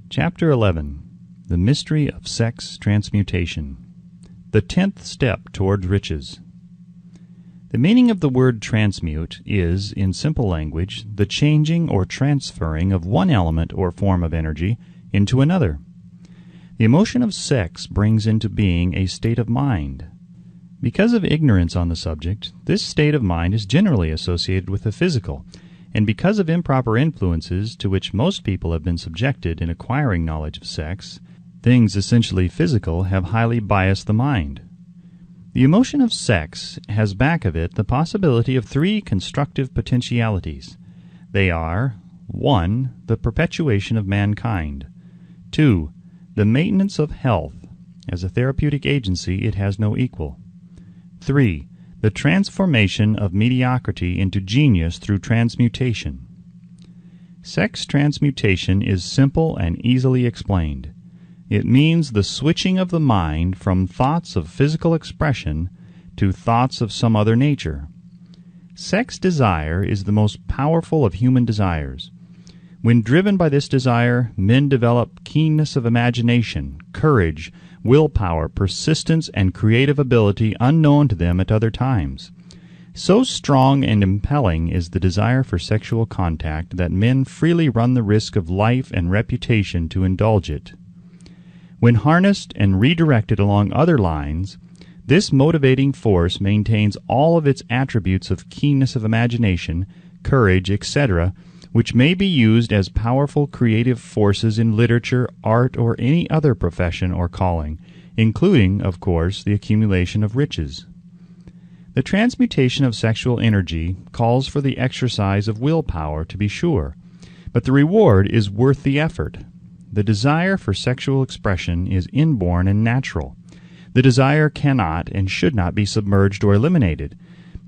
Chapter 11. The Mystery of Sex Transmutation. The 10th Step Towards Riches. The meaning of the word transmute is, in simple language, the changing or transferring of one element or form of energy into another. The emotion of sex brings into being a state of mind. Because of ignorance on the subject, this state of mind is generally associated with the physical, and because of improper influences to which most people have been subjected in acquiring knowledge of sex, things essentially physical have highly biased the mind. The emotion of sex has back of it the possibility of three constructive potentialities. They are 1. The perpetuation of mankind. 2. The maintenance of health. As a therapeutic agency, it has no equal. 3. The transformation of mediocrity into genius through transmutation. Sex transmutation is simple and easily explained. It means the switching of the mind from thoughts of physical expression to thoughts of some other nature. Sex desire is the most powerful of human desires. When driven by this desire, men develop keenness of imagination, courage, willpower, persistence, and creative ability unknown to them at other times. So strong and impelling is the desire for sexual contact that men freely run the risk of life and reputation to indulge it. When harnessed and redirected along other lines, this motivating force maintains all of its attributes of keenness of imagination, courage, etc., which may be used as powerful creative forces in literature, art, or any other profession or calling, including, of course, the accumulation of riches. The transmutation of sexual energy calls for the exercise of willpower, to be sure, but the reward is worth the effort. The desire for sexual expression is inborn and natural. The desire cannot and should not be submerged or eliminated,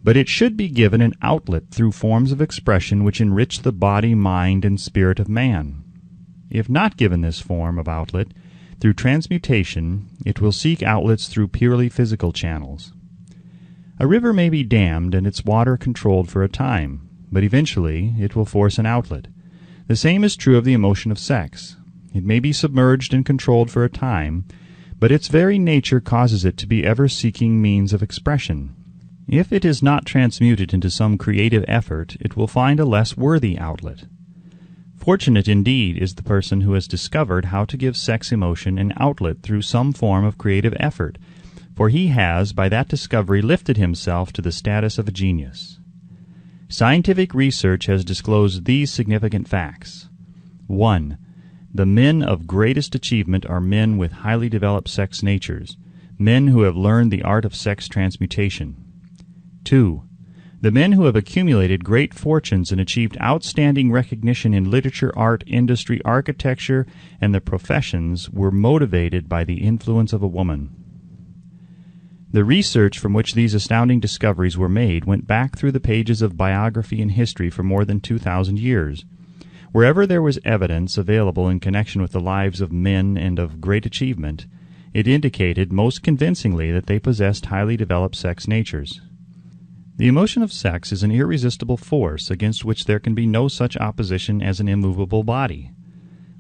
but it should be given an outlet through forms of expression which enrich the body, mind, and spirit of man. If not given this form of outlet through transmutation, it will seek outlets through purely physical channels. A river may be dammed and its water controlled for a time, but eventually it will force an outlet. The same is true of the emotion of sex. It may be submerged and controlled for a time, but its very nature causes it to be ever seeking means of expression. If it is not transmuted into some creative effort, it will find a less worthy outlet. Fortunate indeed is the person who has discovered how to give sex emotion an outlet through some form of creative effort, for he has, by that discovery, lifted himself to the status of a genius. Scientific research has disclosed these significant facts. 1. The men of greatest achievement are men with highly developed sex natures, men who have learned the art of sex transmutation. 2. The men who have accumulated great fortunes and achieved outstanding recognition in literature, art, industry, architecture, and the professions were motivated by the influence of a woman. The research from which these astounding discoveries were made went back through the pages of biography and history for more than 2,000 years. Wherever there was evidence available in connection with the lives of men and of great achievement, it indicated most convincingly that they possessed highly developed sex natures. The emotion of sex is an irresistible force against which there can be no such opposition as an immovable body.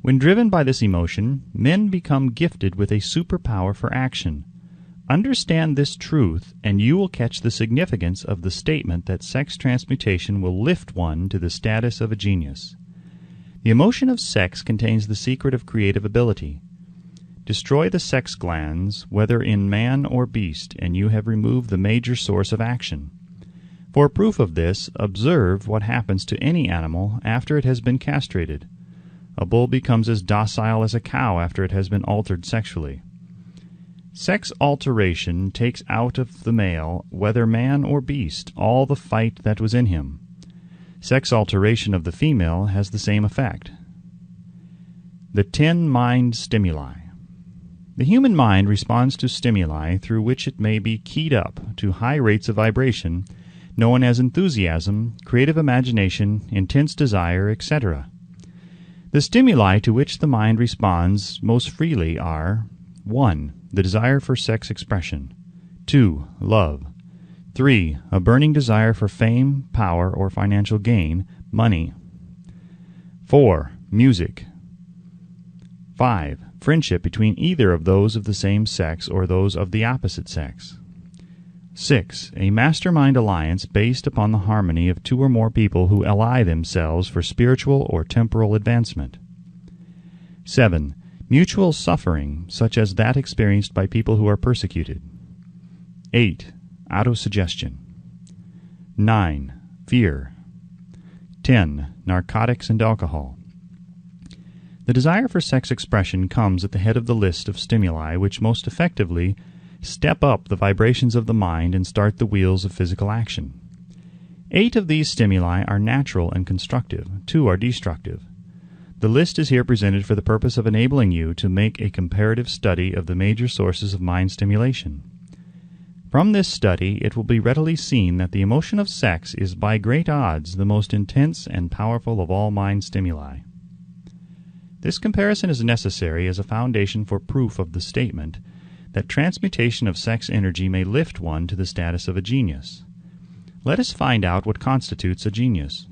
When driven by this emotion, men become gifted with a superpower for action. Understand this truth, and you will catch the significance of the statement that sex transmutation will lift one to the status of a genius. The emotion of sex contains the secret of creative ability. Destroy the sex glands, whether in man or beast, and you have removed the major source of action. For proof of this, observe what happens to any animal after it has been castrated. A bull becomes as docile as a cow after it has been altered sexually. Sex alteration takes out of the male, whether man or beast, all the fight that was in him. Sex alteration of the female has the same effect. The 10 mind stimuli. The human mind responds to stimuli through which it may be keyed up to high rates of vibration, known as enthusiasm, creative imagination, intense desire, etc. The stimuli to which the mind responds most freely are 1. The desire for sex expression. 2. Love. 3. A burning desire for fame, power, or financial gain, money. 4. Music. 5. Friendship between either of those of the same sex or those of the opposite sex. 6. A mastermind alliance based upon the harmony of two or more people who ally themselves for spiritual or temporal advancement. 7. Mutual suffering, such as that experienced by people who are persecuted. 8. Autosuggestion. 9. Fear. 10. Narcotics and alcohol. The desire for sex expression comes at the head of the list of stimuli which most effectively step up the vibrations of the mind and start the wheels of physical action. 8 of these stimuli are natural and constructive. 2 are destructive. The list is here presented for the purpose of enabling you to make a comparative study of the major sources of mind stimulation. From this study, it will be readily seen that the emotion of sex is by great odds the most intense and powerful of all mind stimuli. This comparison is necessary as a foundation for proof of the statement that transmutation of sex energy may lift one to the status of a genius. Let us find out what constitutes a genius.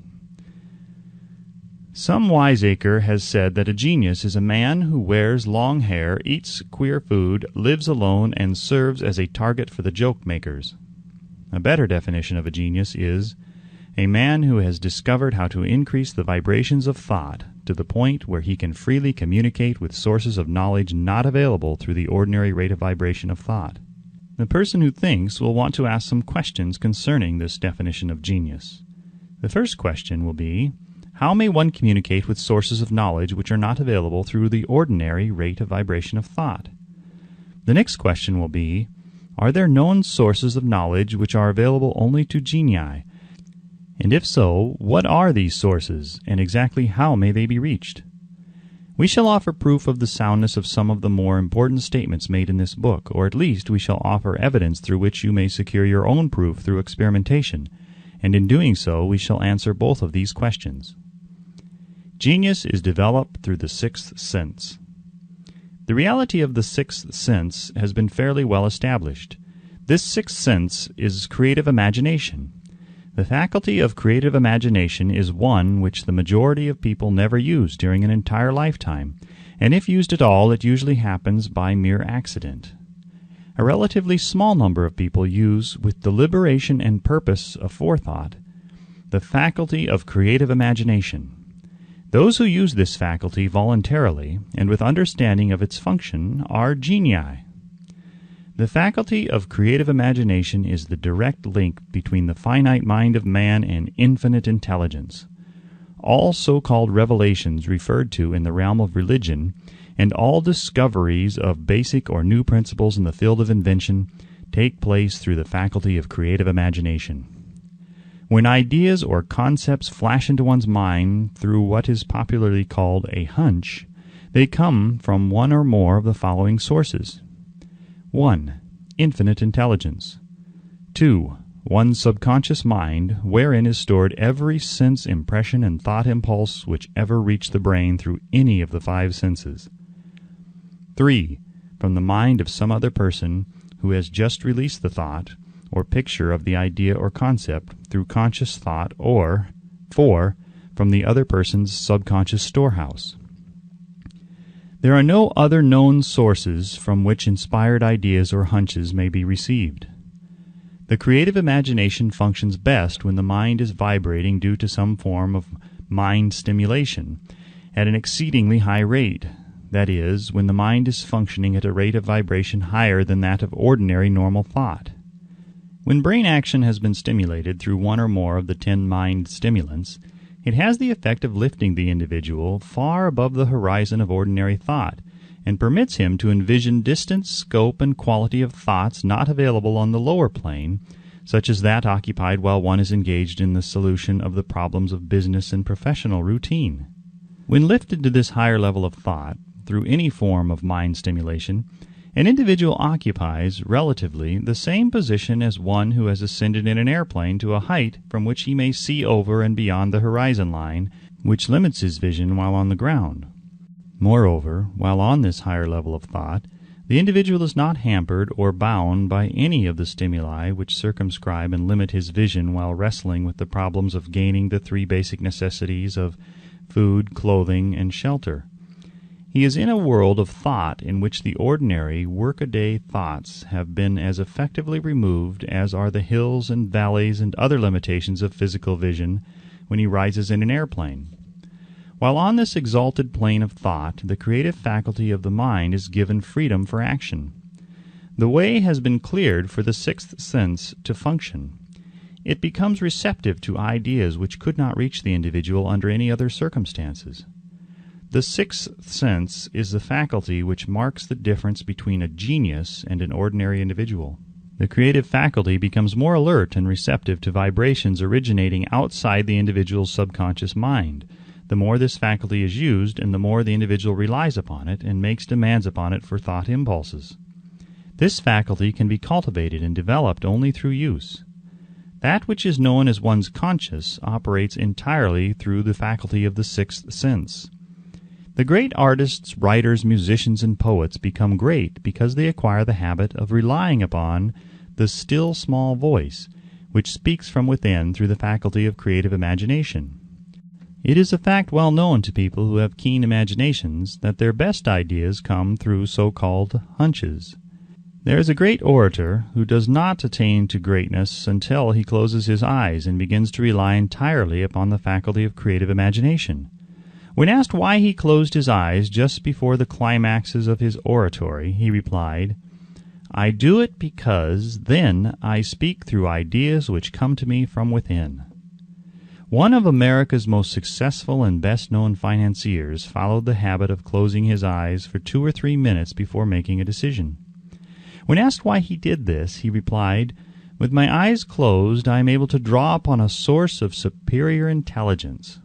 Some wiseacre has said that a genius is a man who wears long hair, eats queer food, lives alone, and serves as a target for the joke-makers. A better definition of a genius is a man who has discovered how to increase the vibrations of thought to the point where he can freely communicate with sources of knowledge not available through the ordinary rate of vibration of thought. The person who thinks will want to ask some questions concerning this definition of genius. The first question will be, how may one communicate with sources of knowledge which are not available through the ordinary rate of vibration of thought? The next question will be, are there known sources of knowledge which are available only to genii? And if so, what are these sources, and exactly how may they be reached? We shall offer proof of the soundness of some of the more important statements made in this book, or at least we shall offer evidence through which you may secure your own proof through experimentation, and in doing so we shall answer both of these questions. Genius is developed through the sixth sense. The reality of the sixth sense has been fairly well established. This sixth sense is creative imagination. The faculty of creative imagination is one which the majority of people never use during an entire lifetime, and if used at all, it usually happens by mere accident. A relatively small number of people use, with deliberation and purpose of forethought, the faculty of creative imagination. Those who use this faculty voluntarily and with understanding of its function are genii. The faculty of creative imagination is the direct link between the finite mind of man and infinite intelligence. All so-called revelations referred to in the realm of religion, and all discoveries of basic or new principles in the field of invention, take place through the faculty of creative imagination. When ideas or concepts flash into one's mind through what is popularly called a hunch, they come from one or more of the following sources. 1. Infinite intelligence. 2. One's subconscious mind, wherein is stored every sense impression and thought impulse which ever reached the brain through any of the 5 senses. 3. From the mind of some other person who has just released the thought or picture of the idea or concept through conscious thought, or 4. From the other person's subconscious storehouse. There are no other known sources from which inspired ideas or hunches may be received. The creative imagination functions best when the mind is vibrating due to some form of mind stimulation at an exceedingly high rate, that is, when the mind is functioning at a rate of vibration higher than that of ordinary normal thought. When brain action has been stimulated through one or more of the 10 mind stimulants, it has the effect of lifting the individual far above the horizon of ordinary thought, and permits him to envision distance, scope, and quality of thoughts not available on the lower plane, such as that occupied while one is engaged in the solution of the problems of business and professional routine. When lifted to this higher level of thought, through any form of mind stimulation, an individual occupies, relatively, the same position as one who has ascended in an airplane to a height from which he may see over and beyond the horizon line, which limits his vision while on the ground. Moreover, while on this higher level of thought, the individual is not hampered or bound by any of the stimuli which circumscribe and limit his vision while wrestling with the problems of gaining the 3 basic necessities of food, clothing, and shelter. He is in a world of thought in which the ordinary workaday thoughts have been as effectively removed as are the hills and valleys and other limitations of physical vision when he rises in an airplane. While on this exalted plane of thought, the creative faculty of the mind is given freedom for action. The way has been cleared for the sixth sense to function. It becomes receptive to ideas which could not reach the individual under any other circumstances. The sixth sense is the faculty which marks the difference between a genius and an ordinary individual. The creative faculty becomes more alert and receptive to vibrations originating outside the individual's subconscious mind. The more this faculty is used, and the more the individual relies upon it and makes demands upon it for thought impulses. This faculty can be cultivated and developed only through use. That which is known as one's conscious operates entirely through the faculty of the sixth sense. The great artists, writers, musicians, and poets become great because they acquire the habit of relying upon the still small voice, which speaks from within through the faculty of creative imagination. It is a fact well known to people who have keen imaginations that their best ideas come through so-called hunches. There is a great orator who does not attain to greatness until he closes his eyes and begins to rely entirely upon the faculty of creative imagination. When asked why he closed his eyes just before the climaxes of his oratory, he replied, "I do it because then I speak through ideas which come to me from within." One of America's most successful and best-known financiers followed the habit of closing his eyes for 2 or 3 minutes before making a decision. When asked why he did this, he replied, "With my eyes closed, I am able to draw upon a source of superior intelligence."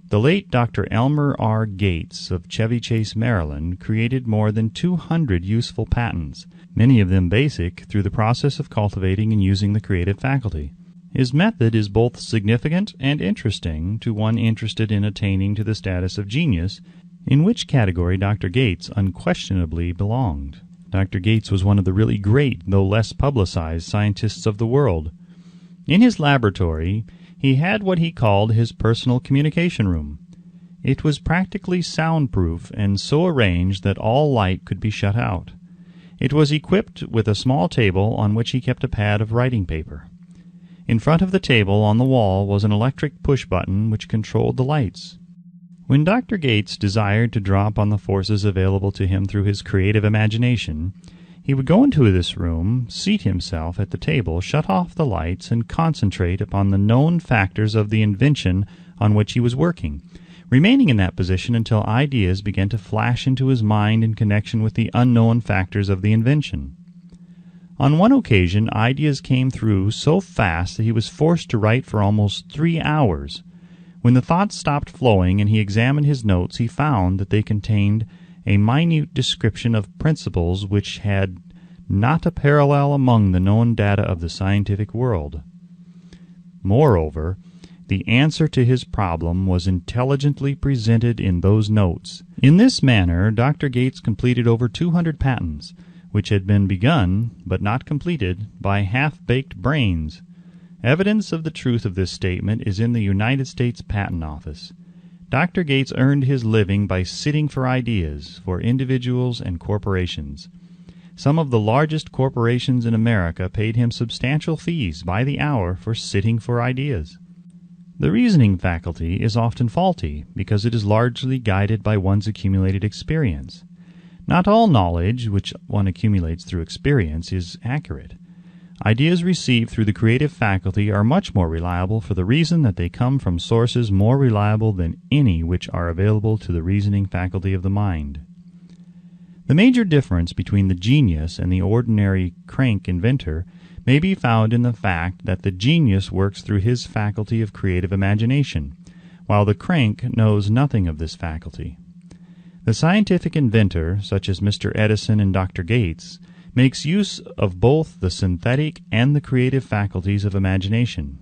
The late Dr. Elmer R. Gates of Chevy Chase, Maryland, created more than 200 useful patents, many of them basic, through the process of cultivating and using the creative faculty. His method is both significant and interesting to one interested in attaining to the status of genius, in which category Dr. Gates unquestionably belonged. Dr. Gates was one of the really great, though less publicized, scientists of the world. In his laboratory, he had what he called his personal communication room. It was practically soundproof and so arranged that all light could be shut out. It was equipped with a small table on which he kept a pad of writing paper. In front of the table on the wall was an electric push-button which controlled the lights. When Dr. Gates desired to draw upon the forces available to him through his creative imagination, he would go into this room, seat himself at the table, shut off the lights, and concentrate upon the known factors of the invention on which he was working, remaining in that position until ideas began to flash into his mind in connection with the unknown factors of the invention. On one occasion, ideas came through so fast that he was forced to write for almost 3 hours. When the thoughts stopped flowing and he examined his notes, he found that they contained a minute description of principles which had not a parallel among the known data of the scientific world. Moreover, the answer to his problem was intelligently presented in those notes. In this manner, Dr. Gates completed over 200 patents, which had been begun, but not completed, by half-baked brains. Evidence of the truth of this statement is in the United States Patent Office. Dr. Gates earned his living by sitting for ideas for individuals and corporations. Some of the largest corporations in America paid him substantial fees by the hour for sitting for ideas. The reasoning faculty is often faulty because it is largely guided by one's accumulated experience. Not all knowledge which one accumulates through experience is accurate. Ideas received through the creative faculty are much more reliable for the reason that they come from sources more reliable than any which are available to the reasoning faculty of the mind. The major difference between the genius and the ordinary crank inventor may be found in the fact that the genius works through his faculty of creative imagination, while the crank knows nothing of this faculty. The scientific inventor, such as Mr. Edison and Dr. Gates, makes use of both the synthetic and the creative faculties of imagination.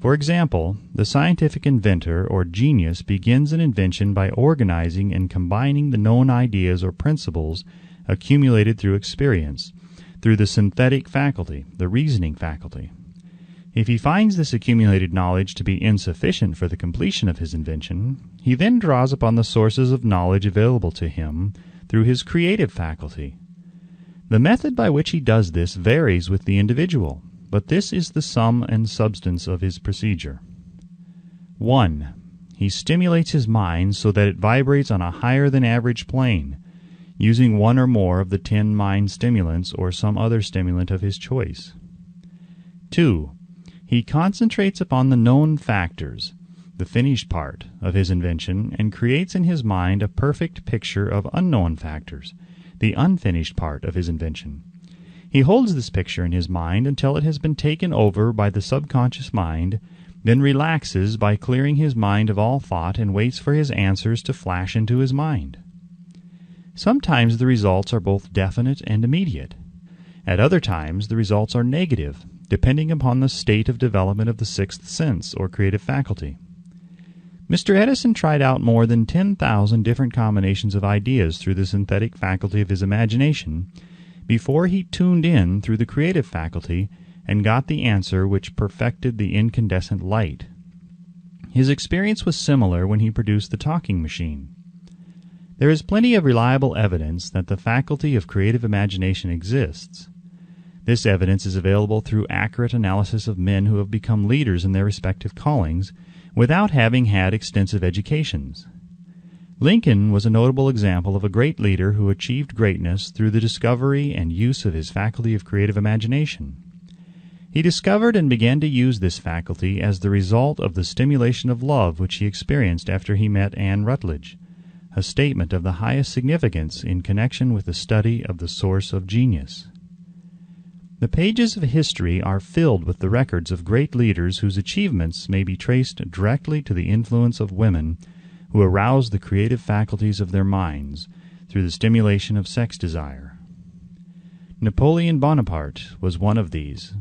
For example, the scientific inventor or genius begins an invention by organizing and combining the known ideas or principles accumulated through experience, through the synthetic faculty, the reasoning faculty. If he finds this accumulated knowledge to be insufficient for the completion of his invention, he then draws upon the sources of knowledge available to him through his creative faculty. The method by which he does this varies with the individual, but this is the sum and substance of his procedure. 1. He stimulates his mind so that it vibrates on a higher than average plane, using one or more of the 10 mind stimulants or some other stimulant of his choice. 2. He concentrates upon the known factors, the finished part of his invention, and creates in his mind a perfect picture of unknown factors, the unfinished part of his invention. He holds this picture in his mind until it has been taken over by the subconscious mind, then relaxes by clearing his mind of all thought and waits for his answers to flash into his mind. Sometimes the results are both definite and immediate. At other times the results are negative, depending upon the state of development of the sixth sense or creative faculty. Mr. Edison tried out more than 10,000 different combinations of ideas through the synthetic faculty of his imagination before he tuned in through the creative faculty and got the answer which perfected the incandescent light. His experience was similar when he produced the talking machine. There is plenty of reliable evidence that the faculty of creative imagination exists. This evidence is available through accurate analysis of men who have become leaders in their respective callings without having had extensive educations. Lincoln was a notable example of a great leader who achieved greatness through the discovery and use of his faculty of creative imagination. He discovered and began to use this faculty as the result of the stimulation of love which he experienced after he met Anne Rutledge, a statement of the highest significance in connection with the study of the source of genius. The pages of history are filled with the records of great leaders whose achievements may be traced directly to the influence of women who aroused the creative faculties of their minds through the stimulation of sex desire. Napoleon Bonaparte was one of these.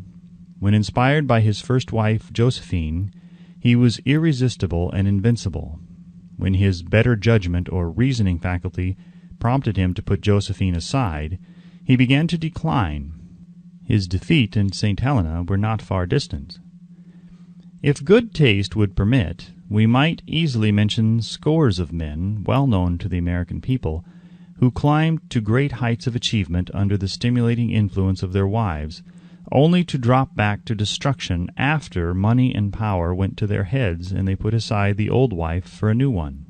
When inspired by his first wife, Josephine, he was irresistible and invincible. When his better judgment or reasoning faculty prompted him to put Josephine aside, he began to decline. His defeat and St. Helena were not far distant. If good taste would permit, we might easily mention scores of men, well known to the American people, who climbed to great heights of achievement under the stimulating influence of their wives, only to drop back to destruction after money and power went to their heads and they put aside the old wife for a new one.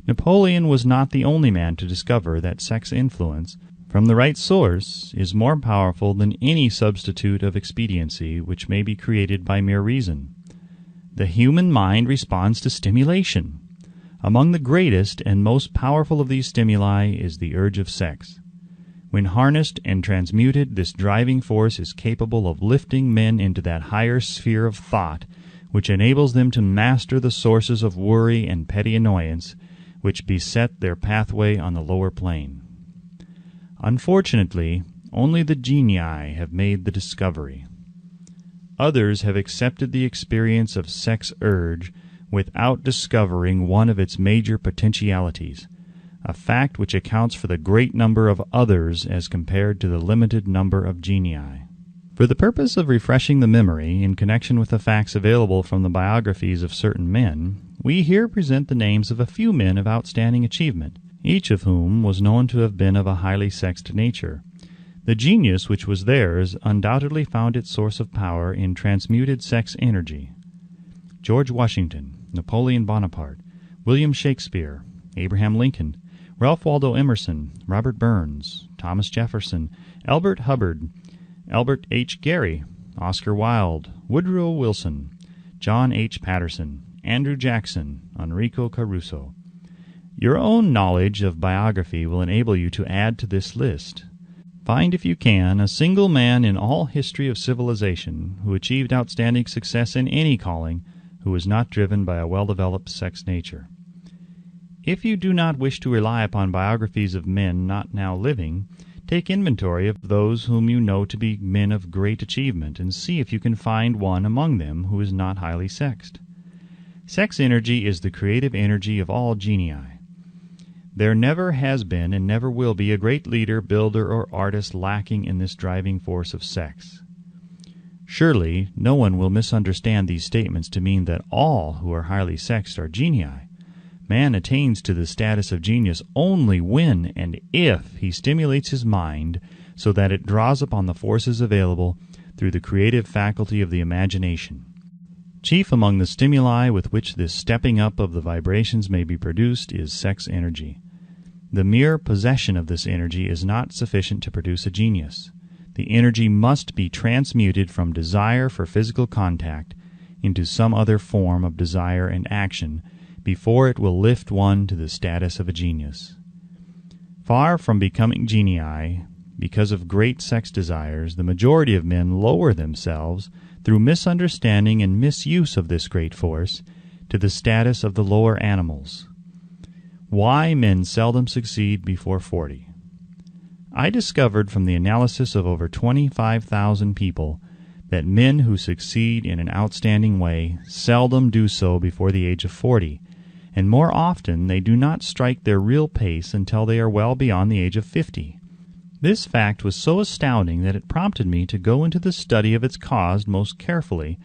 Napoleon was not the only man to discover that sex influence, from the right source, is more powerful than any substitute of expediency which may be created by mere reason. The human mind responds to stimulation. Among the greatest and most powerful of these stimuli is the urge of sex. When harnessed and transmuted, this driving force is capable of lifting men into that higher sphere of thought which enables them to master the sources of worry and petty annoyance which beset their pathway on the lower plane. Unfortunately, only the genii have made the discovery. Others have accepted the experience of sex urge without discovering one of its major potentialities, a fact which accounts for the great number of others as compared to the limited number of genii. For the purpose of refreshing the memory in connection with the facts available from the biographies of certain men, we here present the names of a few men of outstanding achievement, each of whom was known to have been of a highly sexed nature. The genius which was theirs undoubtedly found its source of power in transmuted sex energy. George Washington, Napoleon Bonaparte, William Shakespeare, Abraham Lincoln, Ralph Waldo Emerson, Robert Burns, Thomas Jefferson, Elbert Hubbard, Albert H. Gary, Oscar Wilde, Woodrow Wilson, John H. Patterson, Andrew Jackson, Enrico Caruso. Your own knowledge of biography will enable you to add to this list. Find, if you can, a single man in all history of civilization who achieved outstanding success in any calling who was not driven by a well-developed sex nature. If you do not wish to rely upon biographies of men not now living, take inventory of those whom you know to be men of great achievement, and see if you can find one among them who is not highly sexed. Sex energy is the creative energy of all genii. There never has been and never will be a great leader, builder, or artist lacking in this driving force of sex. Surely no one will misunderstand these statements to mean that all who are highly sexed are genii. Man attains to the status of genius only when and if he stimulates his mind so that it draws upon the forces available through the creative faculty of the imagination. Chief among the stimuli with which this stepping up of the vibrations may be produced is sex energy. The mere possession of this energy is not sufficient to produce a genius. The energy must be transmuted from desire for physical contact into some other form of desire and action before it will lift one to the status of a genius. Far from becoming genii, because of great sex desires, the majority of men lower themselves through misunderstanding and misuse of this great force to the status of the lower animals. Why men seldom succeed before 40. I discovered from the analysis of over 25,000 people that men who succeed in an outstanding way seldom do so before the age of 40, and more often they do not strike their real pace until they are well beyond the age of 50. This fact was so astounding that it prompted me to go into the study of its cause most carefully,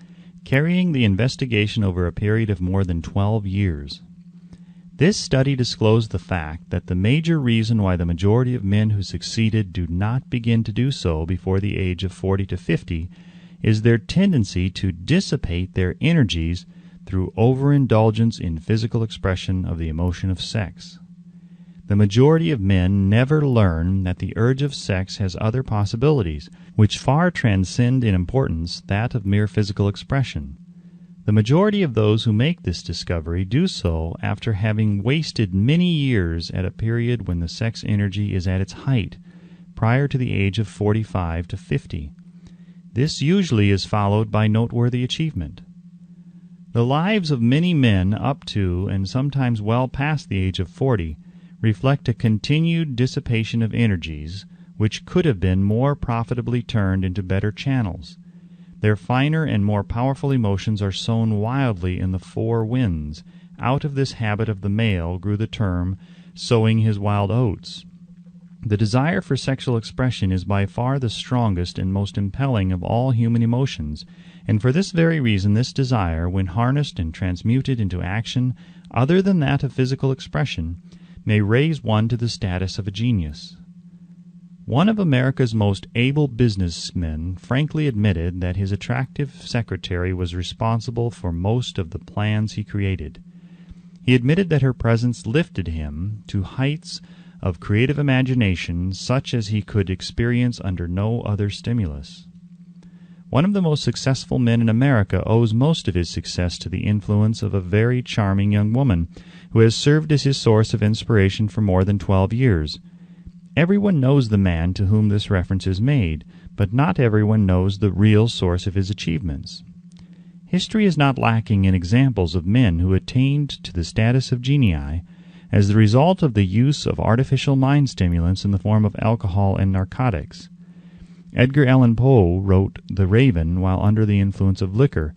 carrying the investigation over a period of more than 12 years. This study disclosed the fact that the major reason why the majority of men who succeeded do not begin to do so before the age of 40 to 50 is their tendency to dissipate their energies through overindulgence in physical expression of the emotion of sex. The majority of men never learn that the urge of sex has other possibilities, which far transcend in importance that of mere physical expression. The majority of those who make this discovery do so after having wasted many years at a period when the sex energy is at its height, prior to the age of 45 to 50. This usually is followed by noteworthy achievement. The lives of many men up to and sometimes well past the age of 40 reflect a continued dissipation of energies which could have been more profitably turned into better channels. Their finer and more powerful emotions are sown wildly in the four winds. Out of this habit of the male grew the term, sowing his wild oats. The desire for sexual expression is by far the strongest and most impelling of all human emotions, and for this very reason this desire, when harnessed and transmuted into action other than that of physical expression, may raise one to the status of a genius. One of America's most able businessmen frankly admitted that his attractive secretary was responsible for most of the plans he created. He admitted that her presence lifted him to heights of creative imagination such as he could experience under no other stimulus. One of the most successful men in America owes most of his success to the influence of a very charming young woman who has served as his source of inspiration for more than 12 years. Everyone knows the man to whom this reference is made, but not everyone knows the real source of his achievements. History is not lacking in examples of men who attained to the status of genii as the result of the use of artificial mind stimulants in the form of alcohol and narcotics. Edgar Allan Poe wrote The Raven while under the influence of liquor,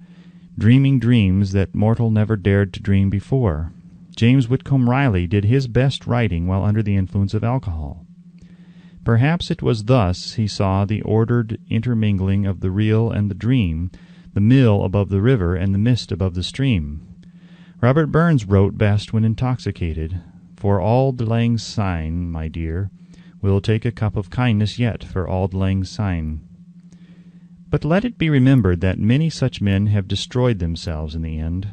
dreaming dreams that mortal never dared to dream before. James Whitcomb Riley did his best writing while under the influence of alcohol. Perhaps it was thus he saw the ordered intermingling of the real and the dream, the mill above the river and the mist above the stream. Robert Burns wrote best when intoxicated, "For Auld Lang Syne, my dear, we'll take a cup of kindness yet for Auld Lang Syne." But let it be remembered that many such men have destroyed themselves in the end.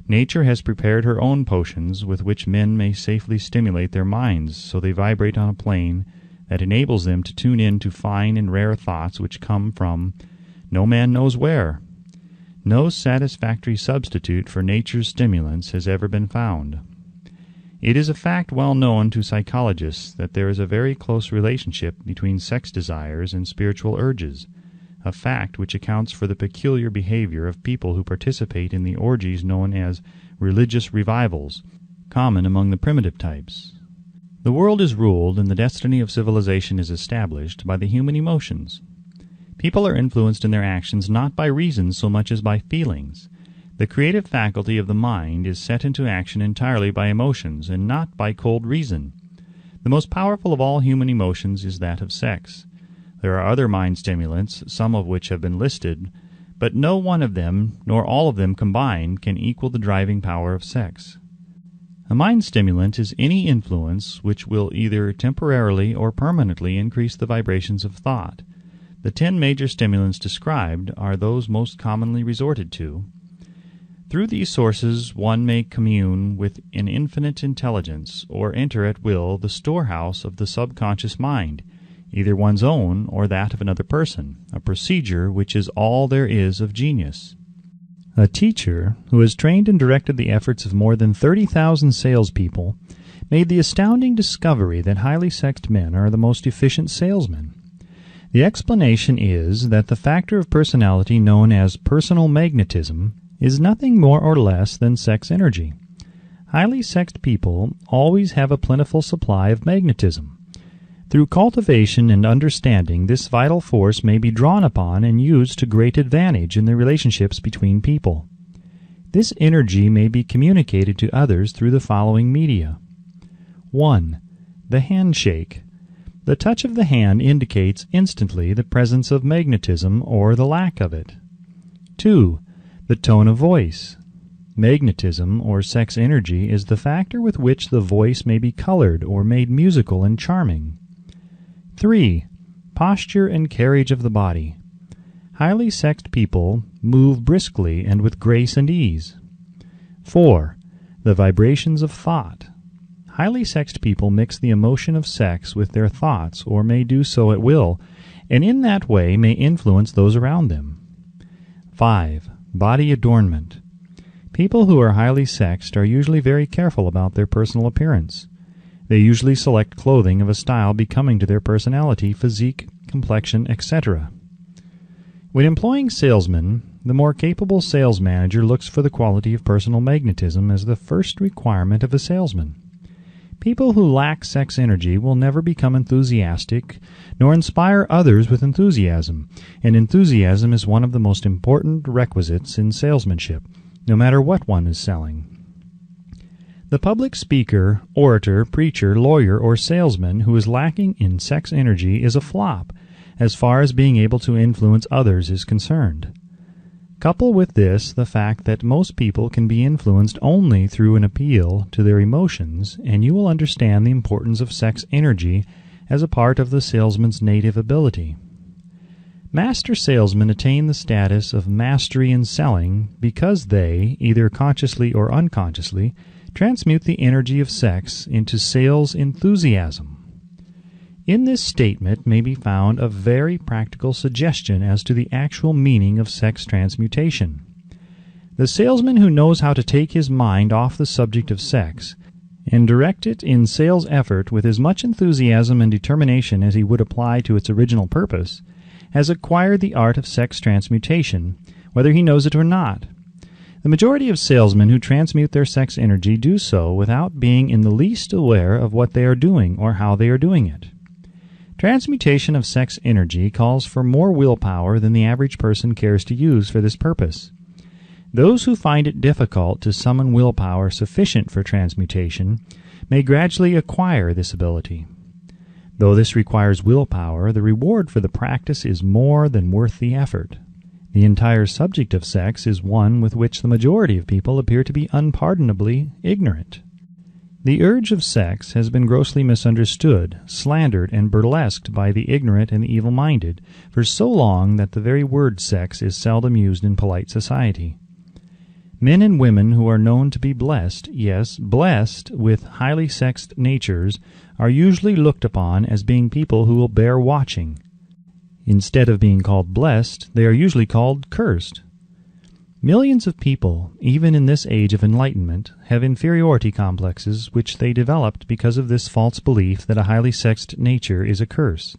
Nature has prepared her own potions with which men may safely stimulate their minds so they vibrate on a plane that enables them to tune in to fine and rare thoughts which come from no man knows where. No satisfactory substitute for nature's stimulants has ever been found. It is a fact well known to psychologists that there is a very close relationship between sex desires and spiritual urges, a fact which accounts for the peculiar behavior of people who participate in the orgies known as religious revivals, common among the primitive types. The world is ruled and the destiny of civilization is established by the human emotions. People are influenced in their actions not by reason so much as by feelings. The creative faculty of the mind is set into action entirely by emotions and not by cold reason. The most powerful of all human emotions is that of sex. There are other mind stimulants, some of which have been listed, but no one of them, nor all of them combined, can equal the driving power of sex. A mind stimulant is any influence which will either temporarily or permanently increase the vibrations of thought. The 10 major stimulants described are those most commonly resorted to. Through these sources one may commune with an infinite intelligence, or enter at will the storehouse of the subconscious mind, either one's own or that of another person, a procedure which is all there is of genius. A teacher who has trained and directed the efforts of more than 30,000 salespeople made the astounding discovery that highly sexed men are the most efficient salesmen. The explanation is that the factor of personality known as personal magnetism is nothing more or less than sex energy. Highly sexed people always have a plentiful supply of magnetism. Through cultivation and understanding, this vital force may be drawn upon and used to great advantage in the relationships between people. This energy may be communicated to others through the following media. 1. The handshake. The touch of the hand indicates instantly the presence of magnetism or the lack of it. 2. The tone of voice. Magnetism, or sex energy, is the factor with which the voice may be colored or made musical and charming. 3. Posture and carriage of the body. Highly sexed people move briskly and with grace and ease. 4. The vibrations of thought. Highly sexed people mix the emotion of sex with their thoughts, or may do so at will, and in that way may influence those around them. 5. Body adornment. People who are highly sexed are usually very careful about their personal appearance. They usually select clothing of a style becoming to their personality, physique, complexion, etc. When employing salesmen, the more capable sales manager looks for the quality of personal magnetism as the first requirement of a salesman. People who lack sex energy will never become enthusiastic, nor inspire others with enthusiasm, and enthusiasm is one of the most important requisites in salesmanship, no matter what one is selling. The public speaker, orator, preacher, lawyer, or salesman who is lacking in sex energy is a flop, as far as being able to influence others is concerned. Couple with this the fact that most people can be influenced only through an appeal to their emotions, and you will understand the importance of sex energy as a part of the salesman's native ability. Master salesmen attain the status of mastery in selling because they, either consciously or unconsciously, transmute the energy of sex into sales enthusiasm. In this statement may be found a very practical suggestion as to the actual meaning of sex transmutation. The salesman who knows how to take his mind off the subject of sex and direct it in sales effort with as much enthusiasm and determination as he would apply to its original purpose, has acquired the art of sex transmutation, whether he knows it or not. The majority of salesmen who transmute their sex energy do so without being in the least aware of what they are doing or how they are doing it. Transmutation of sex energy calls for more willpower than the average person cares to use for this purpose. Those who find it difficult to summon willpower sufficient for transmutation may gradually acquire this ability. Though this requires willpower, the reward for the practice is more than worth the effort. The entire subject of sex is one with which the majority of people appear to be unpardonably ignorant. The urge of sex has been grossly misunderstood, slandered, and burlesqued by the ignorant and the evil-minded for so long that the very word sex is seldom used in polite society. Men and women who are known to be blessed, yes, blessed with highly sexed natures, are usually looked upon as being people who will bear watching. Instead of being called blessed, they are usually called cursed. Millions of people, even in this age of enlightenment, have inferiority complexes which they developed because of this false belief that a highly sexed nature is a curse.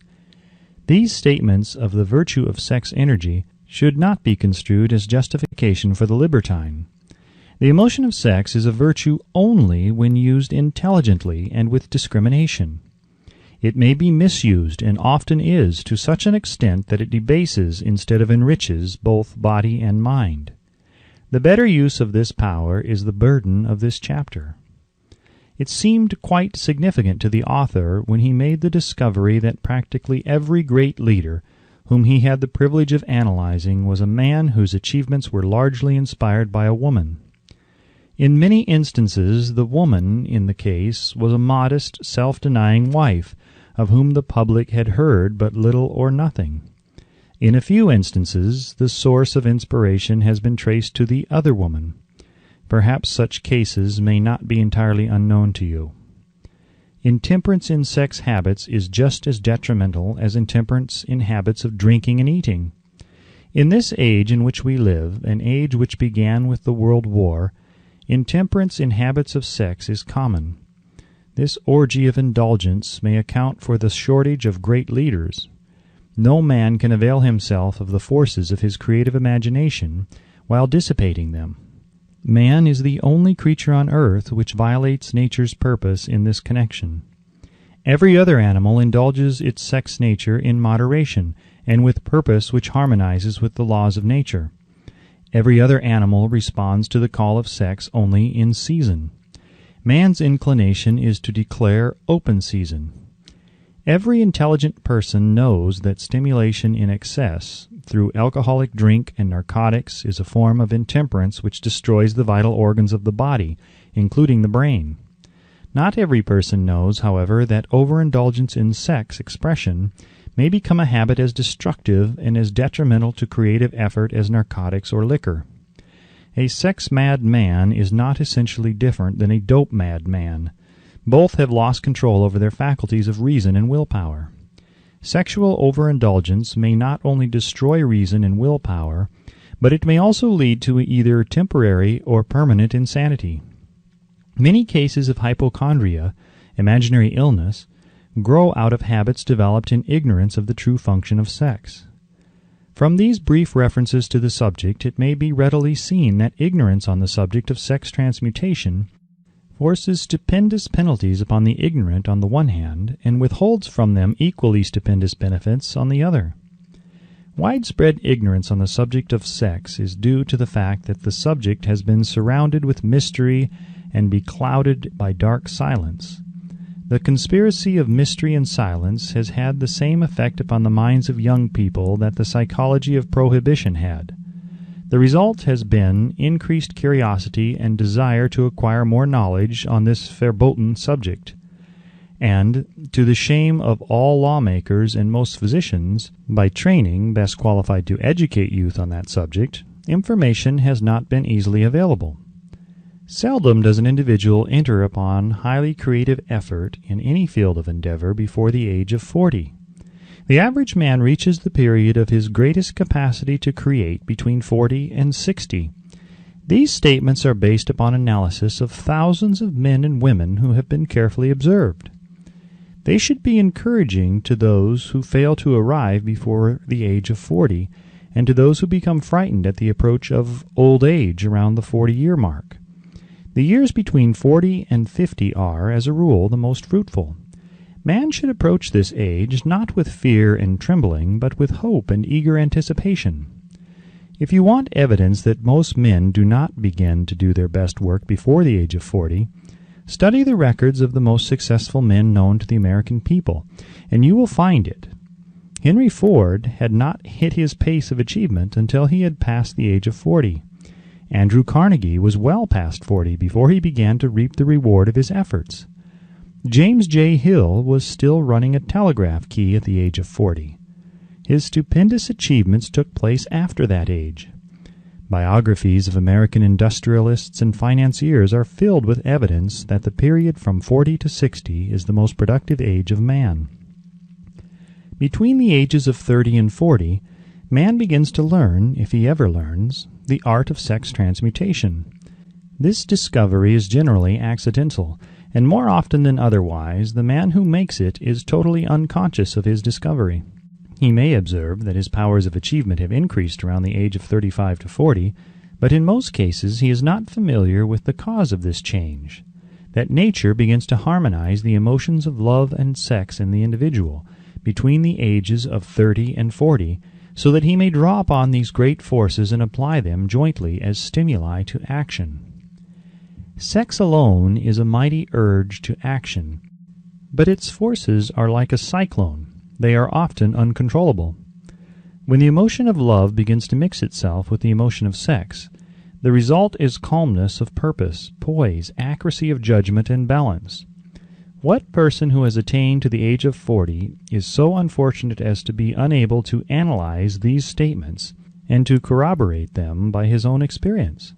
These statements of the virtue of sex energy should not be construed as justification for the libertine. The emotion of sex is a virtue only when used intelligently and with discrimination. It may be misused, and often is, to such an extent that it debases instead of enriches both body and mind. The better use of this power is the burden of this chapter. It seemed quite significant to the author when he made the discovery that practically every great leader whom he had the privilege of analyzing, was a man whose achievements were largely inspired by a woman. In many instances, the woman in the case was a modest, self-denying wife, of whom the public had heard but little or nothing. In a few instances, the source of inspiration has been traced to the other woman. Perhaps such cases may not be entirely unknown to you. Intemperance in sex habits is just as detrimental as intemperance in habits of drinking and eating. In this age in which we live, an age which began with the World War, intemperance in habits of sex is common. This orgy of indulgence may account for the shortage of great leaders. No man can avail himself of the forces of his creative imagination while dissipating them. Man is the only creature on earth which violates nature's purpose in this connection. Every other animal indulges its sex nature in moderation and with purpose which harmonizes with the laws of nature. Every other animal responds to the call of sex only in season. Man's inclination is to declare open season. Every intelligent person knows that stimulation in excess through alcoholic drink and narcotics is a form of intemperance which destroys the vital organs of the body, including the brain. Not every person knows, however, that overindulgence in sex expression may become a habit as destructive and as detrimental to creative effort as narcotics or liquor. A sex-mad man is not essentially different than a dope-mad man. Both have lost control over their faculties of reason and willpower. Sexual overindulgence may not only destroy reason and willpower, but it may also lead to either temporary or permanent insanity. Many cases of hypochondria, imaginary illness, grow out of habits developed in ignorance of the true function of sex. From these brief references to the subject, it may be readily seen that ignorance on the subject of sex transmutation forces stupendous penalties upon the ignorant on the one hand, and withholds from them equally stupendous benefits on the other. Widespread ignorance on the subject of sex is due to the fact that the subject has been surrounded with mystery and beclouded by dark silence. The conspiracy of mystery and silence has had the same effect upon the minds of young people that the psychology of prohibition had. The result has been increased curiosity and desire to acquire more knowledge on this verboten subject. And, to the shame of all lawmakers and most physicians, by training best qualified to educate youth on that subject, information has not been easily available. Seldom does an individual enter upon highly creative effort in any field of endeavor before the age of 40. The average man reaches the period of his greatest capacity to create between 40 and 60. These statements are based upon analysis of thousands of men and women who have been carefully observed. They should be encouraging to those who fail to arrive before the age of 40, and to those who become frightened at the approach of old age around the 40-year mark. The years between 40 and 50 are, as a rule, the most fruitful. Man should approach this age not with fear and trembling, but with hope and eager anticipation. If you want evidence that most men do not begin to do their best work before the age of 40, study the records of the most successful men known to the American people, and you will find it. Henry Ford had not hit his pace of achievement until he had passed the age of 40. Andrew Carnegie was well past 40 before he began to reap the reward of his efforts. James J. Hill was still running a telegraph key at the age of 40. His stupendous achievements took place after that age. Biographies of American industrialists and financiers are filled with evidence that the period from 40 to 60 is the most productive age of man. Between the ages of 30 and 40, man begins to learn, if he ever learns, the art of sex transmutation. This discovery is generally accidental, and more often than otherwise, the man who makes it is totally unconscious of his discovery. He may observe that his powers of achievement have increased around the age of 35 to 40, but in most cases he is not familiar with the cause of this change, that nature begins to harmonize the emotions of love and sex in the individual between the ages of 30 and 40, so that he may draw upon these great forces and apply them jointly as stimuli to action. Sex alone is a mighty urge to action, but its forces are like a cyclone. They are often uncontrollable. When the emotion of love begins to mix itself with the emotion of sex, the result is calmness of purpose, poise, accuracy of judgment, and balance. What person who has attained to the age of 40 is so unfortunate as to be unable to analyze these statements and to corroborate them by his own experience?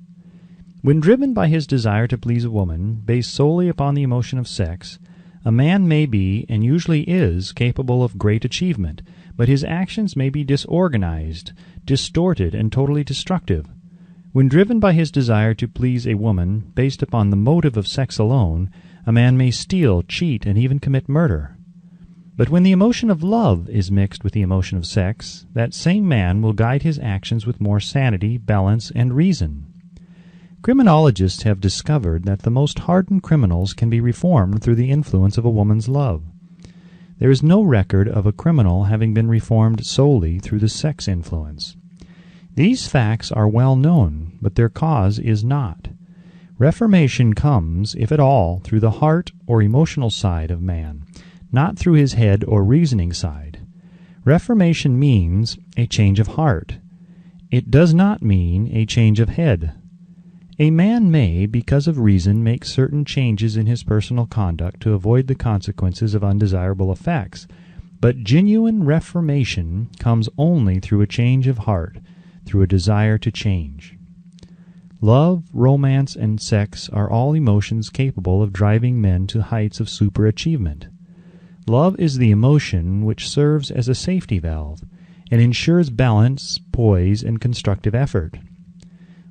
When driven by his desire to please a woman, based solely upon the emotion of sex, a man may be, and usually is, capable of great achievement, but his actions may be disorganized, distorted, and totally destructive. When driven by his desire to please a woman, based upon the motive of sex alone, a man may steal, cheat, and even commit murder. But when the emotion of love is mixed with the emotion of sex, that same man will guide his actions with more sanity, balance, and reason. Criminologists have discovered that the most hardened criminals can be reformed through the influence of a woman's love. There is no record of a criminal having been reformed solely through the sex influence. These facts are well known, but their cause is not. Reformation comes, if at all, through the heart or emotional side of man, not through his head or reasoning side. Reformation means a change of heart. It does not mean a change of head. A man may, because of reason, make certain changes in his personal conduct to avoid the consequences of undesirable effects, but genuine reformation comes only through a change of heart, through a desire to change. Love, romance, and sex are all emotions capable of driving men to heights of superachievement. Love is the emotion which serves as a safety valve and ensures balance, poise, and constructive effort.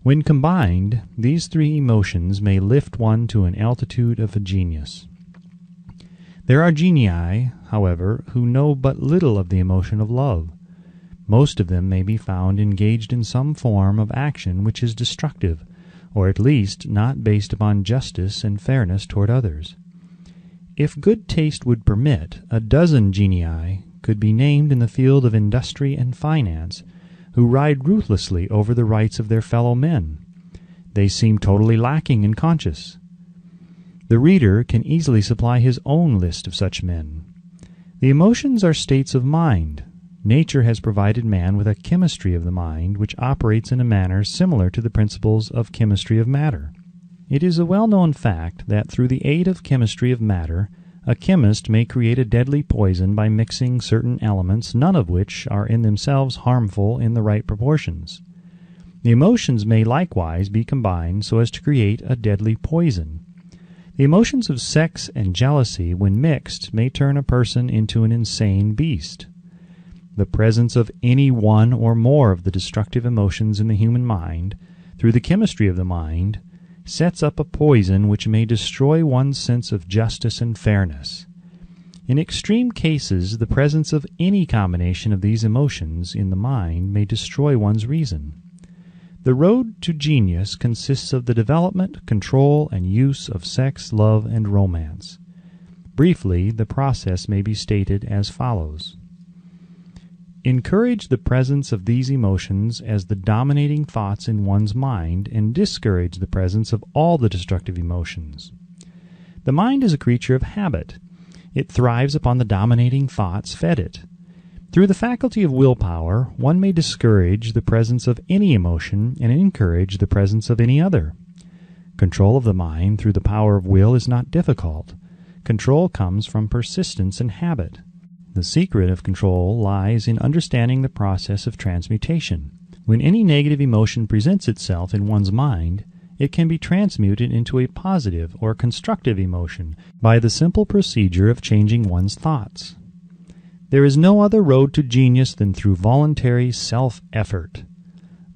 When combined, these three emotions may lift one to an altitude of a genius. There are genii, however, who know but little of the emotion of love. Most of them may be found engaged in some form of action which is destructive, or at least not based upon justice and fairness toward others. If good taste would permit, a dozen genii could be named in the field of industry and finance, who ride ruthlessly over the rights of their fellow men. They seem totally lacking in conscience. The reader can easily supply his own list of such men. The emotions are states of mind. Nature has provided man with a chemistry of the mind which operates in a manner similar to the principles of chemistry of matter. It is a well-known fact that through the aid of chemistry of matter, a chemist may create a deadly poison by mixing certain elements, none of which are in themselves harmful in the right proportions. The emotions may likewise be combined so as to create a deadly poison. The emotions of sex and jealousy, when mixed, may turn a person into an insane beast. The presence of any one or more of the destructive emotions in the human mind, through the chemistry of the mind, sets up a poison which may destroy one's sense of justice and fairness. In extreme cases, the presence of any combination of these emotions in the mind may destroy one's reason. The road to genius consists of the development, control, and use of sex, love, and romance. Briefly, the process may be stated as follows. Encourage the presence of these emotions as the dominating thoughts in one's mind, and discourage the presence of all the destructive emotions. The mind is a creature of habit. It thrives upon the dominating thoughts fed it. Through the faculty of willpower, one may discourage the presence of any emotion and encourage the presence of any other. Control of the mind through the power of will is not difficult. Control comes from persistence and habit. The secret of control lies in understanding the process of transmutation. When any negative emotion presents itself in one's mind, it can be transmuted into a positive or constructive emotion by the simple procedure of changing one's thoughts. There is no other road to genius than through voluntary self-effort.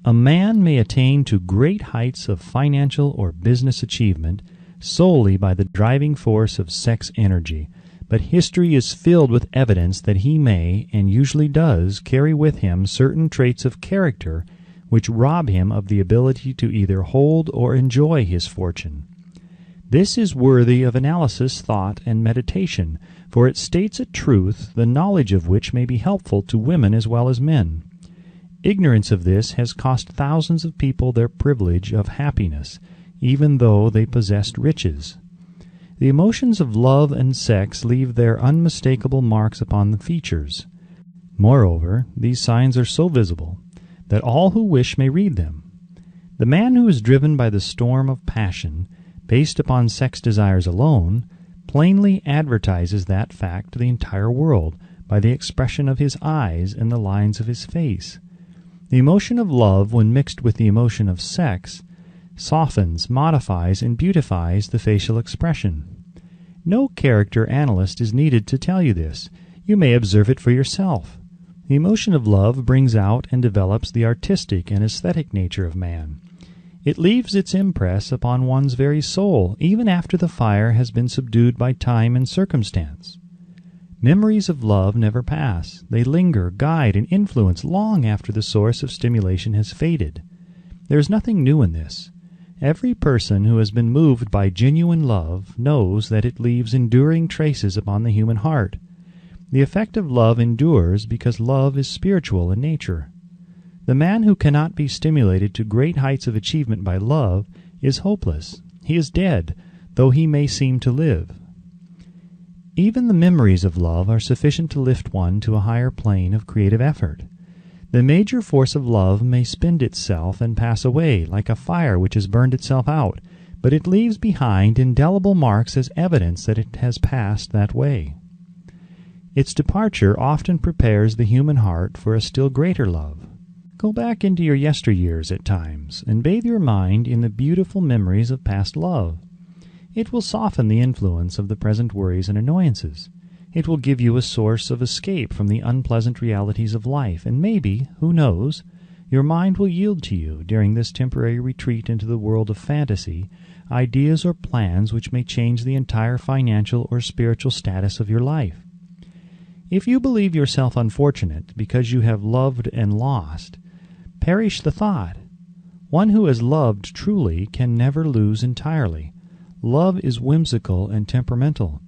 A man may attain to great heights of financial or business achievement solely by the driving force of sex energy, but history is filled with evidence that he may, and usually does, carry with him certain traits of character which rob him of the ability to either hold or enjoy his fortune. This is worthy of analysis, thought, and meditation, for it states a truth, the knowledge of which may be helpful to women as well as men. Ignorance of this has cost thousands of people their privilege of happiness, even though they possessed riches. The emotions of love and sex leave their unmistakable marks upon the features. Moreover, these signs are so visible that all who wish may read them. The man who is driven by the storm of passion, based upon sex desires alone, plainly advertises that fact to the entire world by the expression of his eyes and the lines of his face. The emotion of love, when mixed with the emotion of sex, softens, modifies, and beautifies the facial expression. No character analyst is needed to tell you this. You may observe it for yourself. The emotion of love brings out and develops the artistic and aesthetic nature of man. It leaves its impress upon one's very soul, even after the fire has been subdued by time and circumstance. Memories of love never pass. They linger, guide, and influence long after the source of stimulation has faded. There is nothing new in this. Every person who has been moved by genuine love knows that it leaves enduring traces upon the human heart. The effect of love endures because love is spiritual in nature. The man who cannot be stimulated to great heights of achievement by love is hopeless. He is dead, though he may seem to live. Even the memories of love are sufficient to lift one to a higher plane of creative effort. The major force of love may spend itself and pass away, like a fire which has burned itself out, but it leaves behind indelible marks as evidence that it has passed that way. Its departure often prepares the human heart for a still greater love. Go back into your yesteryears at times, and bathe your mind in the beautiful memories of past love. It will soften the influence of the present worries and annoyances. It will give you a source of escape from the unpleasant realities of life, and maybe, who knows, your mind will yield to you, during this temporary retreat into the world of fantasy, ideas or plans which may change the entire financial or spiritual status of your life. If you believe yourself unfortunate because you have loved and lost, perish the thought. One who has loved truly can never lose entirely. Love is whimsical and temperamental.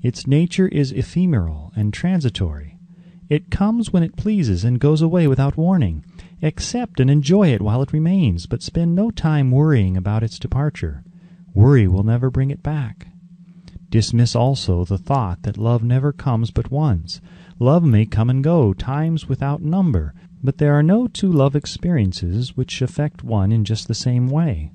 Its nature is ephemeral and transitory. It comes when it pleases and goes away without warning. Accept and enjoy it while it remains, but spend no time worrying about its departure. Worry will never bring it back. Dismiss also the thought that love never comes but once. Love may come and go, times without number, but there are no two love experiences which affect one in just the same way.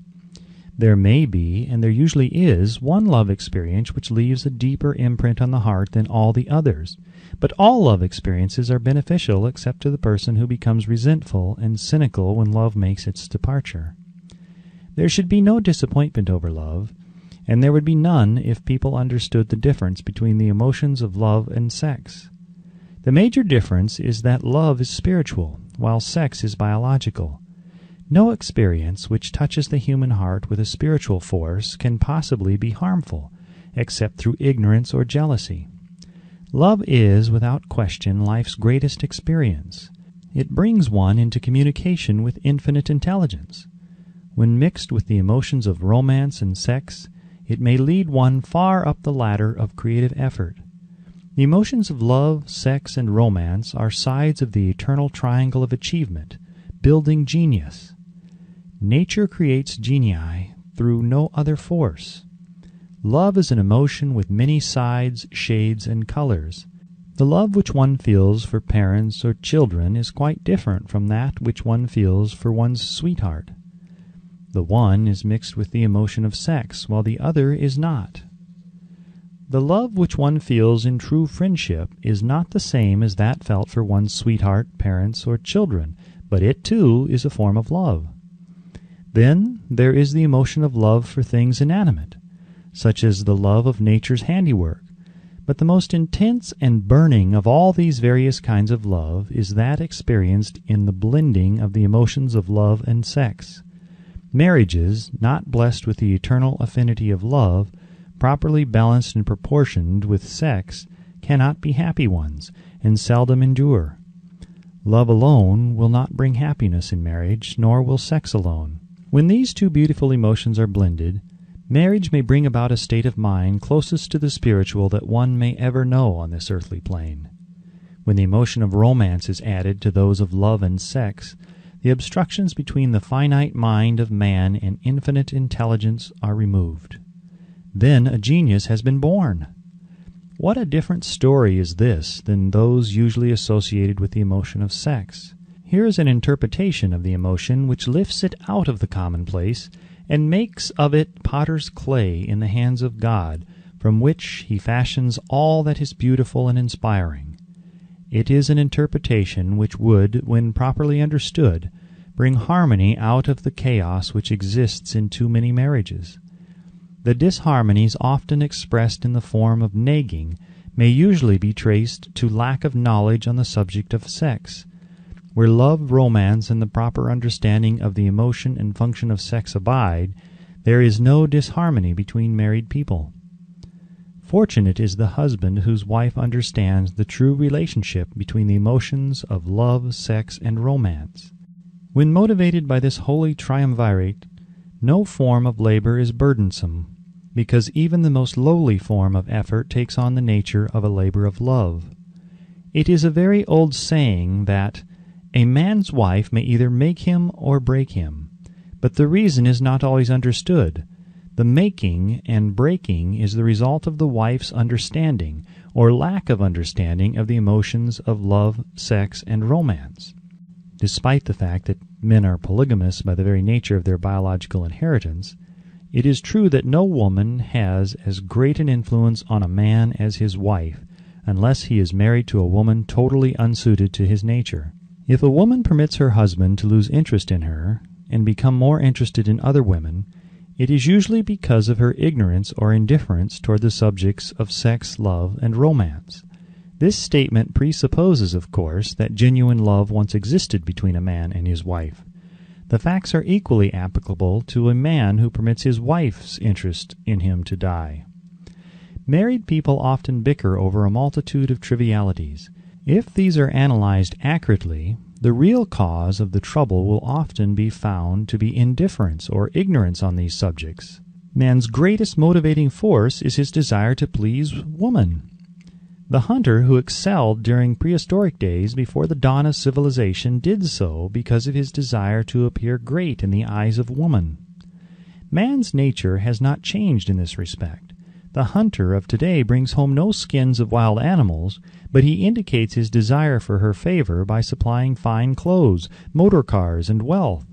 There may be, and there usually is, one love experience which leaves a deeper imprint on the heart than all the others. But all love experiences are beneficial except to the person who becomes resentful and cynical when love makes its departure. There should be no disappointment over love, and there would be none if people understood the difference between the emotions of love and sex. The major difference is that love is spiritual, while sex is biological. No experience which touches the human heart with a spiritual force can possibly be harmful, except through ignorance or jealousy. Love is, without question, life's greatest experience. It brings one into communication with infinite intelligence. When mixed with the emotions of romance and sex, it may lead one far up the ladder of creative effort. The emotions of love, sex, and romance are sides of the eternal triangle of achievement, building genius. Nature creates genii through no other force. Love is an emotion with many sides, shades, and colors. The love which one feels for parents or children is quite different from that which one feels for one's sweetheart. The one is mixed with the emotion of sex, while the other is not. The love which one feels in true friendship is not the same as that felt for one's sweetheart, parents, or children, but it too is a form of love. Then there is the emotion of love for things inanimate, such as the love of nature's handiwork. But the most intense and burning of all these various kinds of love is that experienced in the blending of the emotions of love and sex. Marriages, not blessed with the eternal affinity of love, properly balanced and proportioned with sex, cannot be happy ones, and seldom endure. Love alone will not bring happiness in marriage, nor will sex alone. When these two beautiful emotions are blended, marriage may bring about a state of mind closest to the spiritual that one may ever know on this earthly plane. When the emotion of romance is added to those of love and sex, the obstructions between the finite mind of man and infinite intelligence are removed. Then a genius has been born. What a different story is this than those usually associated with the emotion of sex. Here is an interpretation of the emotion which lifts it out of the commonplace and makes of it potter's clay in the hands of God, from which he fashions all that is beautiful and inspiring. It is an interpretation which would, when properly understood, bring harmony out of the chaos which exists in too many marriages. The disharmonies often expressed in the form of nagging may usually be traced to lack of knowledge on the subject of sex. Where love, romance, and the proper understanding of the emotion and function of sex abide, there is no disharmony between married people. Fortunate is the husband whose wife understands the true relationship between the emotions of love, sex, and romance. When motivated by this holy triumvirate, no form of labor is burdensome, because even the most lowly form of effort takes on the nature of a labor of love. It is a very old saying that a man's wife may either make him or break him, but the reason is not always understood. The making and breaking is the result of the wife's understanding or lack of understanding of the emotions of love, sex, and romance. Despite the fact that men are polygamous by the very nature of their biological inheritance, it is true that no woman has as great an influence on a man as his wife, unless he is married to a woman totally unsuited to his nature. If a woman permits her husband to lose interest in her and become more interested in other women, it is usually because of her ignorance or indifference toward the subjects of sex, love, and romance. This statement presupposes, of course, that genuine love once existed between a man and his wife. The facts are equally applicable to a man who permits his wife's interest in him to die. Married people often bicker over a multitude of trivialities. If these are analyzed accurately, the real cause of the trouble will often be found to be indifference or ignorance on these subjects. Man's greatest motivating force is his desire to please woman. The hunter who excelled during prehistoric days before the dawn of civilization did so because of his desire to appear great in the eyes of woman. Man's nature has not changed in this respect. The hunter of today brings home no skins of wild animals, but he indicates his desire for her favor by supplying fine clothes, motor cars, and wealth.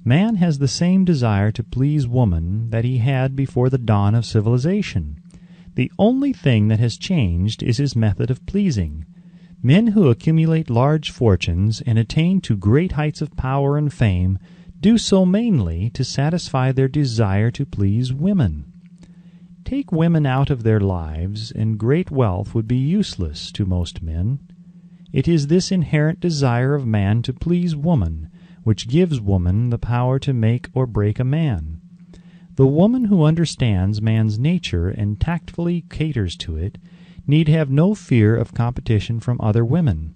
Man has the same desire to please woman that he had before the dawn of civilization. The only thing that has changed is his method of pleasing. Men who accumulate large fortunes and attain to great heights of power and fame do so mainly to satisfy their desire to please women. Take women out of their lives, and great wealth would be useless to most men. It is this inherent desire of man to please woman which gives woman the power to make or break a man. The woman who understands man's nature and tactfully caters to it need have no fear of competition from other women.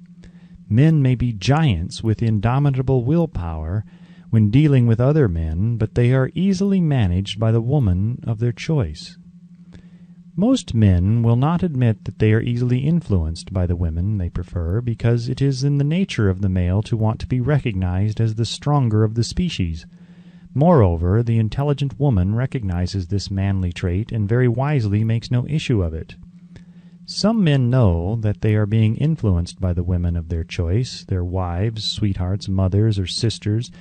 Men may be giants with indomitable willpower when dealing with other men, but they are easily managed by the woman of their choice. Most men will not admit that they are easily influenced by the women they prefer, because it is in the nature of the male to want to be recognized as the stronger of the species. Moreover, the intelligent woman recognizes this manly trait and very wisely makes no issue of it. Some men know that they are being influenced by the women of their choice, their wives, sweethearts, mothers, or sisters,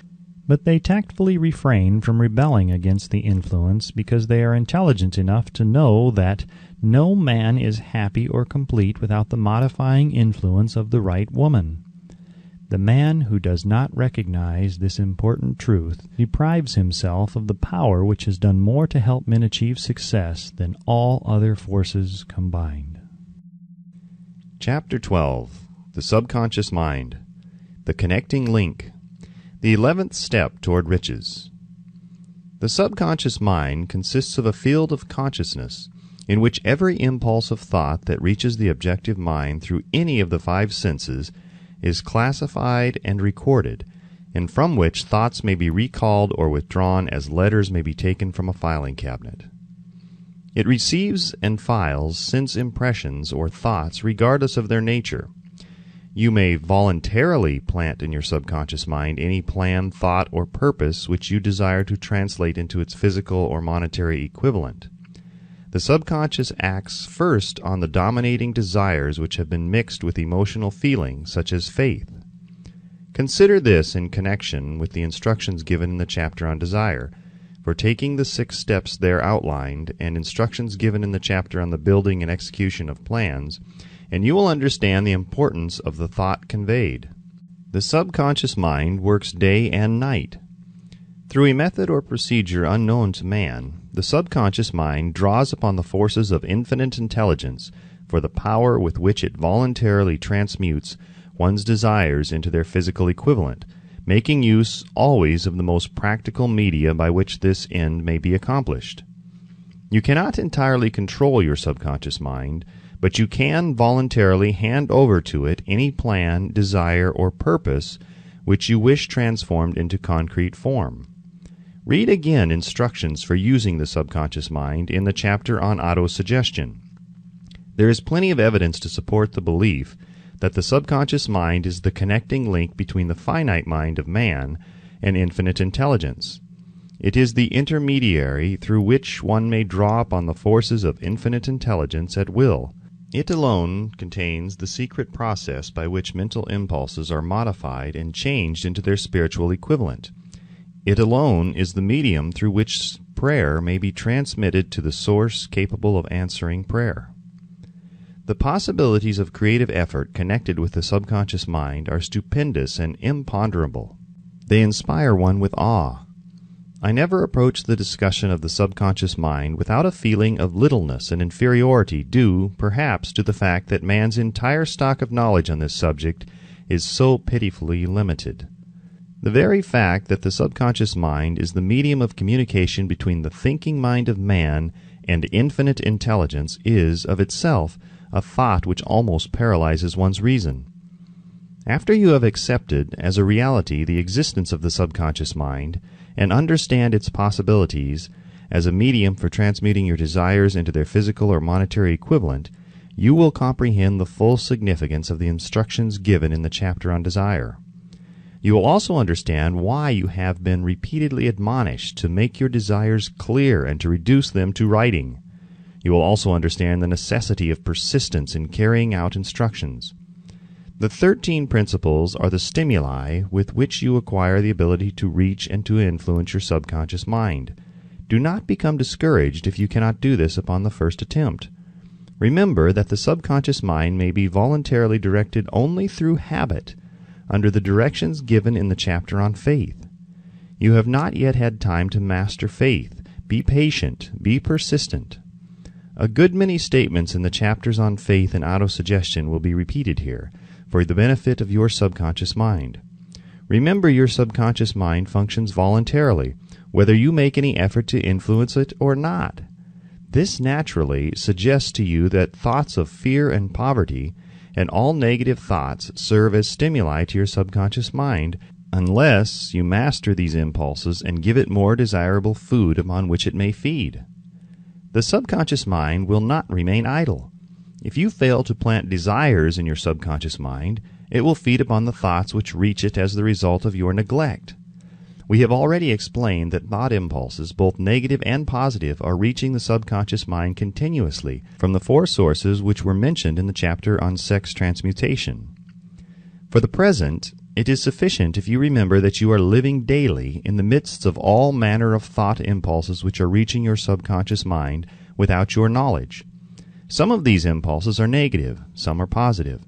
but they tactfully refrain from rebelling against the influence because they are intelligent enough to know that no man is happy or complete without the modifying influence of the right woman. The man who does not recognize this important truth deprives himself of the power which has done more to help men achieve success than all other forces combined. Chapter 12. The Subconscious Mind. The Connecting Link. The 11th Step Toward Riches. The subconscious mind consists of a field of consciousness in which every impulse of thought that reaches the objective mind through any of the five senses is classified and recorded, and from which thoughts may be recalled or withdrawn as letters may be taken from a filing cabinet. It receives and files sense impressions or thoughts regardless of their nature. You may voluntarily plant in your subconscious mind any plan, thought, or purpose which you desire to translate into its physical or monetary equivalent. The subconscious acts first on the dominating desires which have been mixed with emotional feelings, such as faith. Consider this in connection with the instructions given in the chapter on desire, for taking the 6 steps there outlined, and instructions given in the chapter on the building and execution of plans, and you will understand the importance of the thought conveyed. The subconscious mind works day and night. Through a method or procedure unknown to man, the subconscious mind draws upon the forces of infinite intelligence for the power with which it voluntarily transmutes one's desires into their physical equivalent, making use always of the most practical media by which this end may be accomplished. You cannot entirely control your subconscious mind, but you can voluntarily hand over to it any plan, desire, or purpose which you wish transformed into concrete form. Read again instructions for using the subconscious mind in the chapter on autosuggestion. There is plenty of evidence to support the belief that the subconscious mind is the connecting link between the finite mind of man and infinite intelligence. It is the intermediary through which one may draw upon the forces of infinite intelligence at will. It alone contains the secret process by which mental impulses are modified and changed into their spiritual equivalent. It alone is the medium through which prayer may be transmitted to the source capable of answering prayer. The possibilities of creative effort connected with the subconscious mind are stupendous and imponderable. They inspire one with awe. I never approach the discussion of the subconscious mind without a feeling of littleness and inferiority due, perhaps, to the fact that man's entire stock of knowledge on this subject is so pitifully limited. The very fact that the subconscious mind is the medium of communication between the thinking mind of man and infinite intelligence is, of itself, a thought which almost paralyzes one's reason. After you have accepted as a reality the existence of the subconscious mind, and understand its possibilities as a medium for transmuting your desires into their physical or monetary equivalent, you will comprehend the full significance of the instructions given in the chapter on desire. You will also understand why you have been repeatedly admonished to make your desires clear and to reduce them to writing. You will also understand the necessity of persistence in carrying out instructions. The 13 principles are the stimuli with which you acquire the ability to reach and to influence your subconscious mind. Do not become discouraged if you cannot do this upon the first attempt. Remember that the subconscious mind may be voluntarily directed only through habit, under the directions given in the chapter on faith. You have not yet had time to master faith. Be patient. Be persistent. A good many statements in the chapters on faith and autosuggestion will be repeated here, for the benefit of your subconscious mind. Remember, your subconscious mind functions voluntarily, whether you make any effort to influence it or not. This naturally suggests to you that thoughts of fear and poverty and all negative thoughts serve as stimuli to your subconscious mind unless you master these impulses and give it more desirable food upon which it may feed. The subconscious mind will not remain idle. If you fail to plant desires in your subconscious mind, it will feed upon the thoughts which reach it as the result of your neglect. We have already explained that thought impulses, both negative and positive, are reaching the subconscious mind continuously from the 4 sources which were mentioned in the chapter on sex transmutation. For the present, it is sufficient if you remember that you are living daily in the midst of all manner of thought impulses which are reaching your subconscious mind without your knowledge. Some of these impulses are negative, some are positive.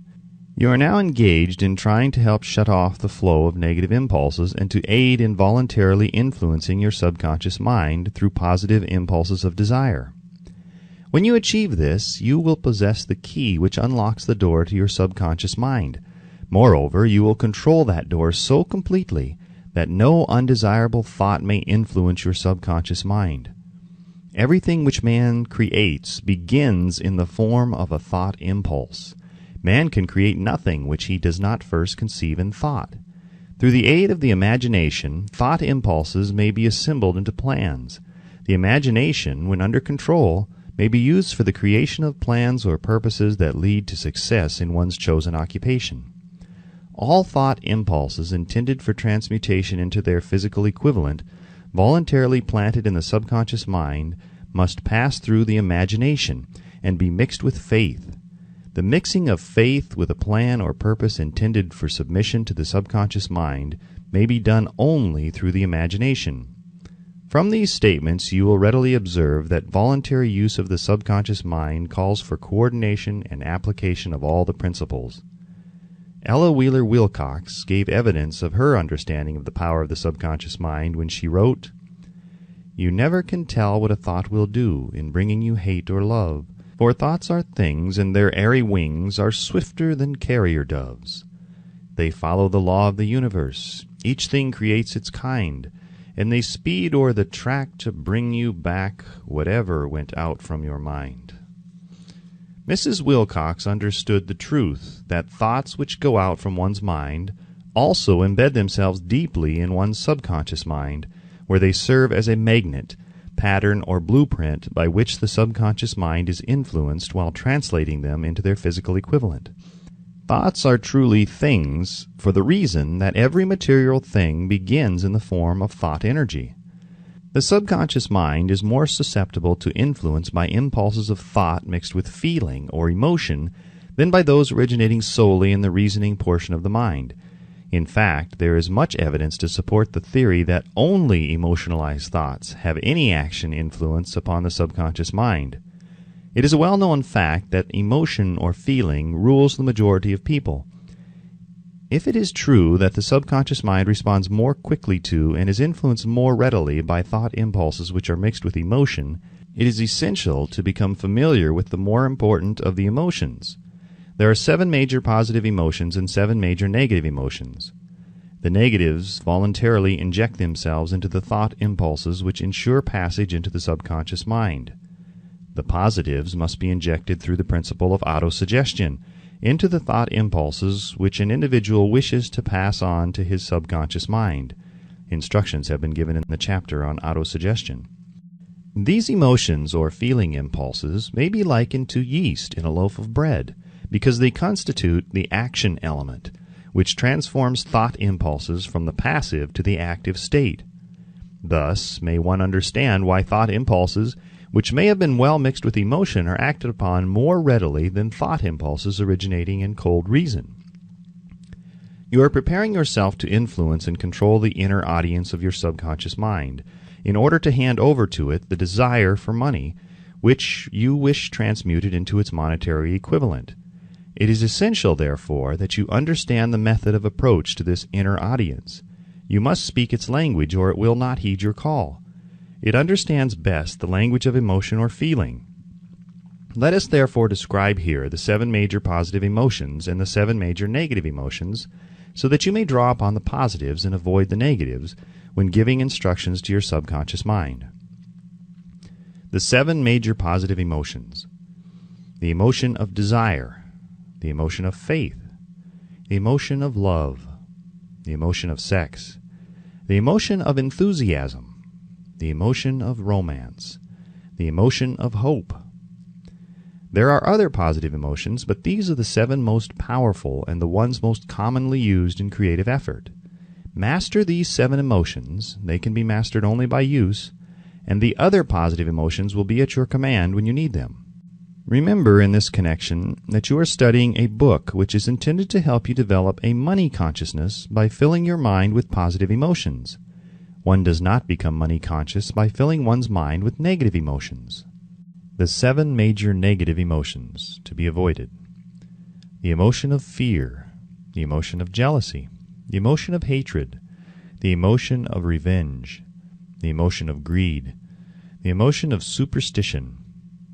You are now engaged in trying to help shut off the flow of negative impulses and to aid in voluntarily influencing your subconscious mind through positive impulses of desire. When you achieve this, you will possess the key which unlocks the door to your subconscious mind. Moreover, you will control that door so completely that no undesirable thought may influence your subconscious mind. Everything which man creates begins in the form of a thought impulse. Man can create nothing which he does not first conceive in thought. Through the aid of the imagination, thought impulses may be assembled into plans. The imagination, when under control, may be used for the creation of plans or purposes that lead to success in one's chosen occupation. All thought impulses intended for transmutation into their physical equivalent, voluntarily planted in the subconscious mind, must pass through the imagination and be mixed with faith. The mixing of faith with a plan or purpose intended for submission to the subconscious mind may be done only through the imagination. From these statements you will readily observe that voluntary use of the subconscious mind calls for coordination and application of all the principles. Ella Wheeler Wilcox gave evidence of her understanding of the power of the subconscious mind when she wrote, "You never can tell what a thought will do in bringing you hate or love, for thoughts are things, and their airy wings are swifter than carrier doves. They follow the law of the universe, each thing creates its kind, and they speed o'er the track to bring you back whatever went out from your mind." Mrs. Wilcox understood the truth that thoughts which go out from one's mind also embed themselves deeply in one's subconscious mind, where they serve as a magnet, pattern, or blueprint by which the subconscious mind is influenced while translating them into their physical equivalent. Thoughts are truly things for the reason that every material thing begins in the form of thought energy. The subconscious mind is more susceptible to influence by impulses of thought mixed with feeling or emotion than by those originating solely in the reasoning portion of the mind. In fact, there is much evidence to support the theory that only emotionalized thoughts have any action influence upon the subconscious mind. It is a well-known fact that emotion or feeling rules the majority of people. If it is true that the subconscious mind responds more quickly to and is influenced more readily by thought impulses which are mixed with emotion, it is essential to become familiar with the more important of the emotions. There are 7 major positive emotions and 7 major negative emotions. The negatives voluntarily inject themselves into the thought impulses which ensure passage into the subconscious mind. The positives must be injected through the principle of autosuggestion into the thought impulses which an individual wishes to pass on to his subconscious mind. Instructions have been given in the chapter on autosuggestion. These emotions or feeling impulses may be likened to yeast in a loaf of bread because they constitute the action element, which transforms thought impulses from the passive to the active state. Thus may one understand why thought impulses which may have been well mixed with emotion are acted upon more readily than thought impulses originating in cold reason. You are preparing yourself to influence and control the inner audience of your subconscious mind in order to hand over to it the desire for money, which you wish transmuted into its monetary equivalent. It is essential, therefore, that you understand the method of approach to this inner audience. You must speak its language, or it will not heed your call. It understands best the language of emotion or feeling. Let us therefore describe here the 7 major positive emotions and the 7 major negative emotions, so that you may draw upon the positives and avoid the negatives when giving instructions to your subconscious mind. The 7 major positive emotions: the emotion of desire, the emotion of faith, the emotion of love, the emotion of sex, the emotion of enthusiasm, the emotion of romance, the emotion of hope. There are other positive emotions, but these are the 7 most powerful and the ones most commonly used in creative effort. Master these 7 emotions, they can be mastered only by use, and the other positive emotions will be at your command when you need them. Remember in this connection that you are studying a book which is intended to help you develop a money consciousness by filling your mind with positive emotions. One does not become money conscious by filling one's mind with negative emotions. The 7 major negative emotions to be avoided: the emotion of fear, the emotion of jealousy, the emotion of hatred, the emotion of revenge, the emotion of greed, the emotion of superstition,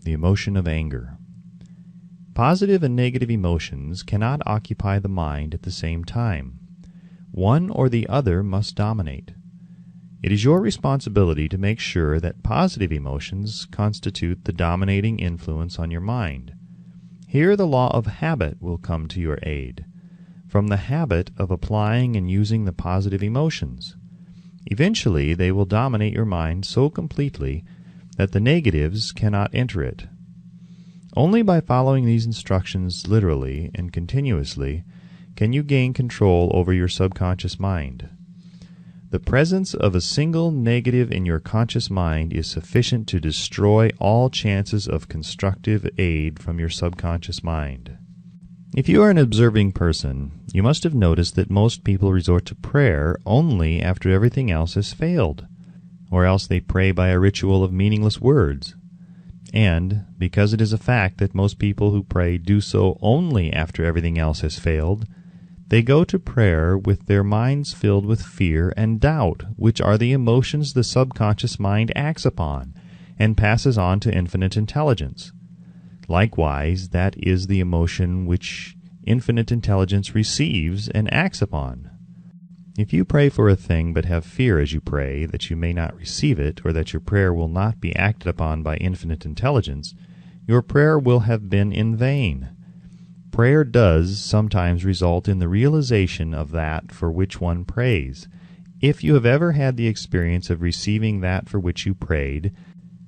the emotion of anger. Positive and negative emotions cannot occupy the mind at the same time. One or the other must dominate. It is your responsibility to make sure that positive emotions constitute the dominating influence on your mind. Here the law of habit will come to your aid, from the habit of applying and using the positive emotions. Eventually they will dominate your mind so completely that the negatives cannot enter it. Only by following these instructions literally and continuously can you gain control over your subconscious mind. The presence of a single negative in your conscious mind is sufficient to destroy all chances of constructive aid from your subconscious mind. If you are an observing person, you must have noticed that most people resort to prayer only after everything else has failed, or else they pray by a ritual of meaningless words. And, because it is a fact that most people who pray do so only after everything else has failed, they go to prayer with their minds filled with fear and doubt, which are the emotions the subconscious mind acts upon and passes on to infinite intelligence. Likewise, that is the emotion which infinite intelligence receives and acts upon. If you pray for a thing but have fear as you pray that you may not receive it, or that your prayer will not be acted upon by infinite intelligence, your prayer will have been in vain. Prayer does sometimes result in the realization of that for which one prays. If you have ever had the experience of receiving that for which you prayed,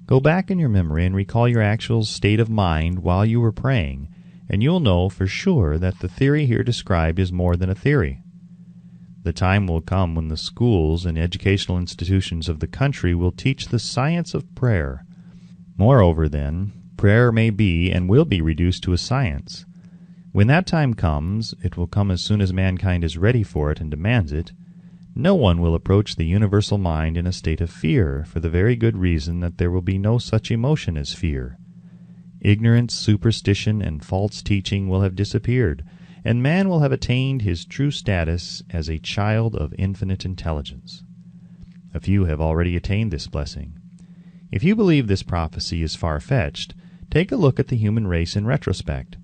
go back in your memory and recall your actual state of mind while you were praying, and you'll know for sure that the theory here described is more than a theory. The time will come when the schools and educational institutions of the country will teach the science of prayer. Moreover, then, prayer may be and will be reduced to a science. When that time comes, it will come as soon as mankind is ready for it and demands it. No one will approach the universal mind in a state of fear, for the very good reason that there will be no such emotion as fear. Ignorance, superstition, and false teaching will have disappeared, and man will have attained his true status as a child of infinite intelligence. A few have already attained this blessing. If you believe this prophecy is far-fetched, take a look at the human race in retrospect.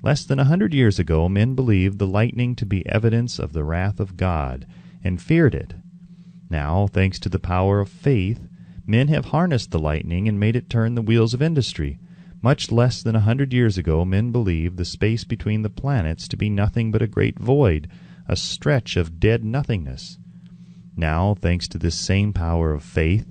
Less than 100 years ago, men believed the lightning to be evidence of the wrath of God, and feared it. Now, thanks to the power of faith, men have harnessed the lightning and made it turn the wheels of industry. Much less than 100 years ago, men believed the space between the planets to be nothing but a great void, a stretch of dead nothingness. Now, thanks to this same power of faith,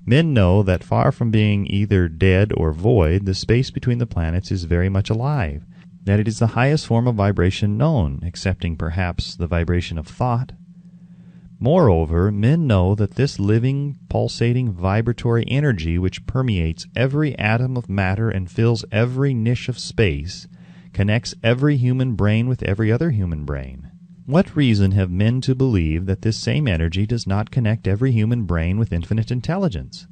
men know that far from being either dead or void, the space between the planets is very much alive, that it is the highest form of vibration known, excepting perhaps the vibration of thought. Moreover, men know that this living, pulsating, vibratory energy which permeates every atom of matter and fills every niche of space, connects every human brain with every other human brain. What reason have men to believe that this same energy does not connect every human brain with infinite intelligence?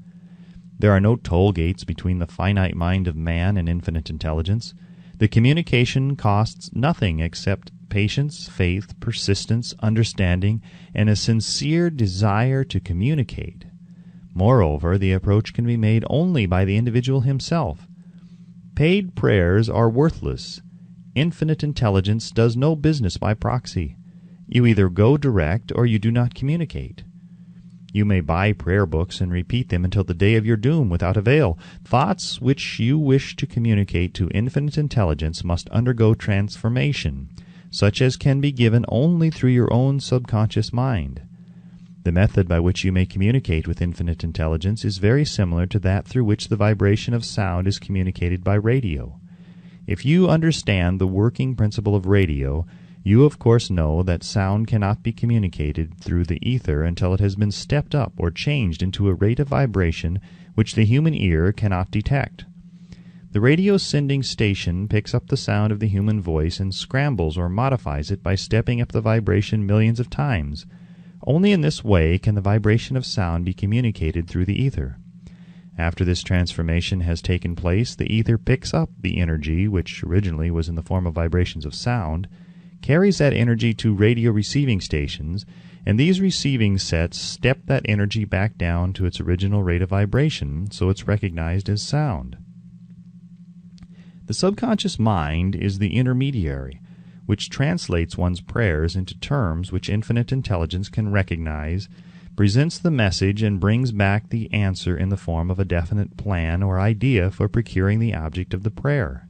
There are no toll gates between the finite mind of man and infinite intelligence. The communication costs nothing except patience, faith, persistence, understanding, and a sincere desire to communicate. Moreover, the approach can be made only by the individual himself. Paid prayers are worthless. Infinite intelligence does no business by proxy. You either go direct or you do not communicate. You may buy prayer books and repeat them until the day of your doom without avail. Thoughts which you wish to communicate to infinite intelligence must undergo transformation, such as can be given only through your own subconscious mind. The method by which you may communicate with infinite intelligence is very similar to that through which the vibration of sound is communicated by radio. If you understand the working principle of radio, you of course know that sound cannot be communicated through the ether until it has been stepped up or changed into a rate of vibration which the human ear cannot detect. The radio sending station picks up the sound of the human voice and scrambles or modifies it by stepping up the vibration millions of times. Only in this way can the vibration of sound be communicated through the ether. After this transformation has taken place, the ether picks up the energy, which originally was in the form of vibrations of sound, carries that energy to radio receiving stations, and these receiving sets step that energy back down to its original rate of vibration, so it's recognized as sound. The subconscious mind is the intermediary, which translates one's prayers into terms which infinite intelligence can recognize, presents the message, and brings back the answer in the form of a definite plan or idea for procuring the object of the prayer.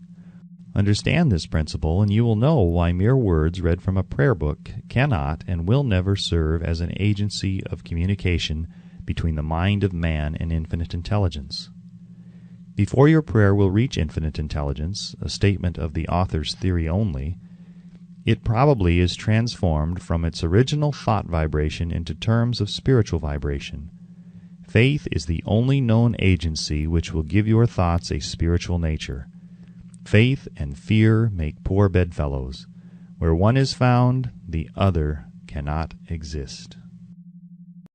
Understand this principle, and you will know why mere words read from a prayer book cannot and will never serve as an agency of communication between the mind of man and infinite intelligence. Before your prayer will reach infinite intelligence, a statement of the author's theory only, It probably is transformed from its original thought vibration into terms of spiritual vibration. Faith is the only known agency which will give your thoughts a spiritual nature. Faith and fear make poor bedfellows. Where one is found, the other cannot exist.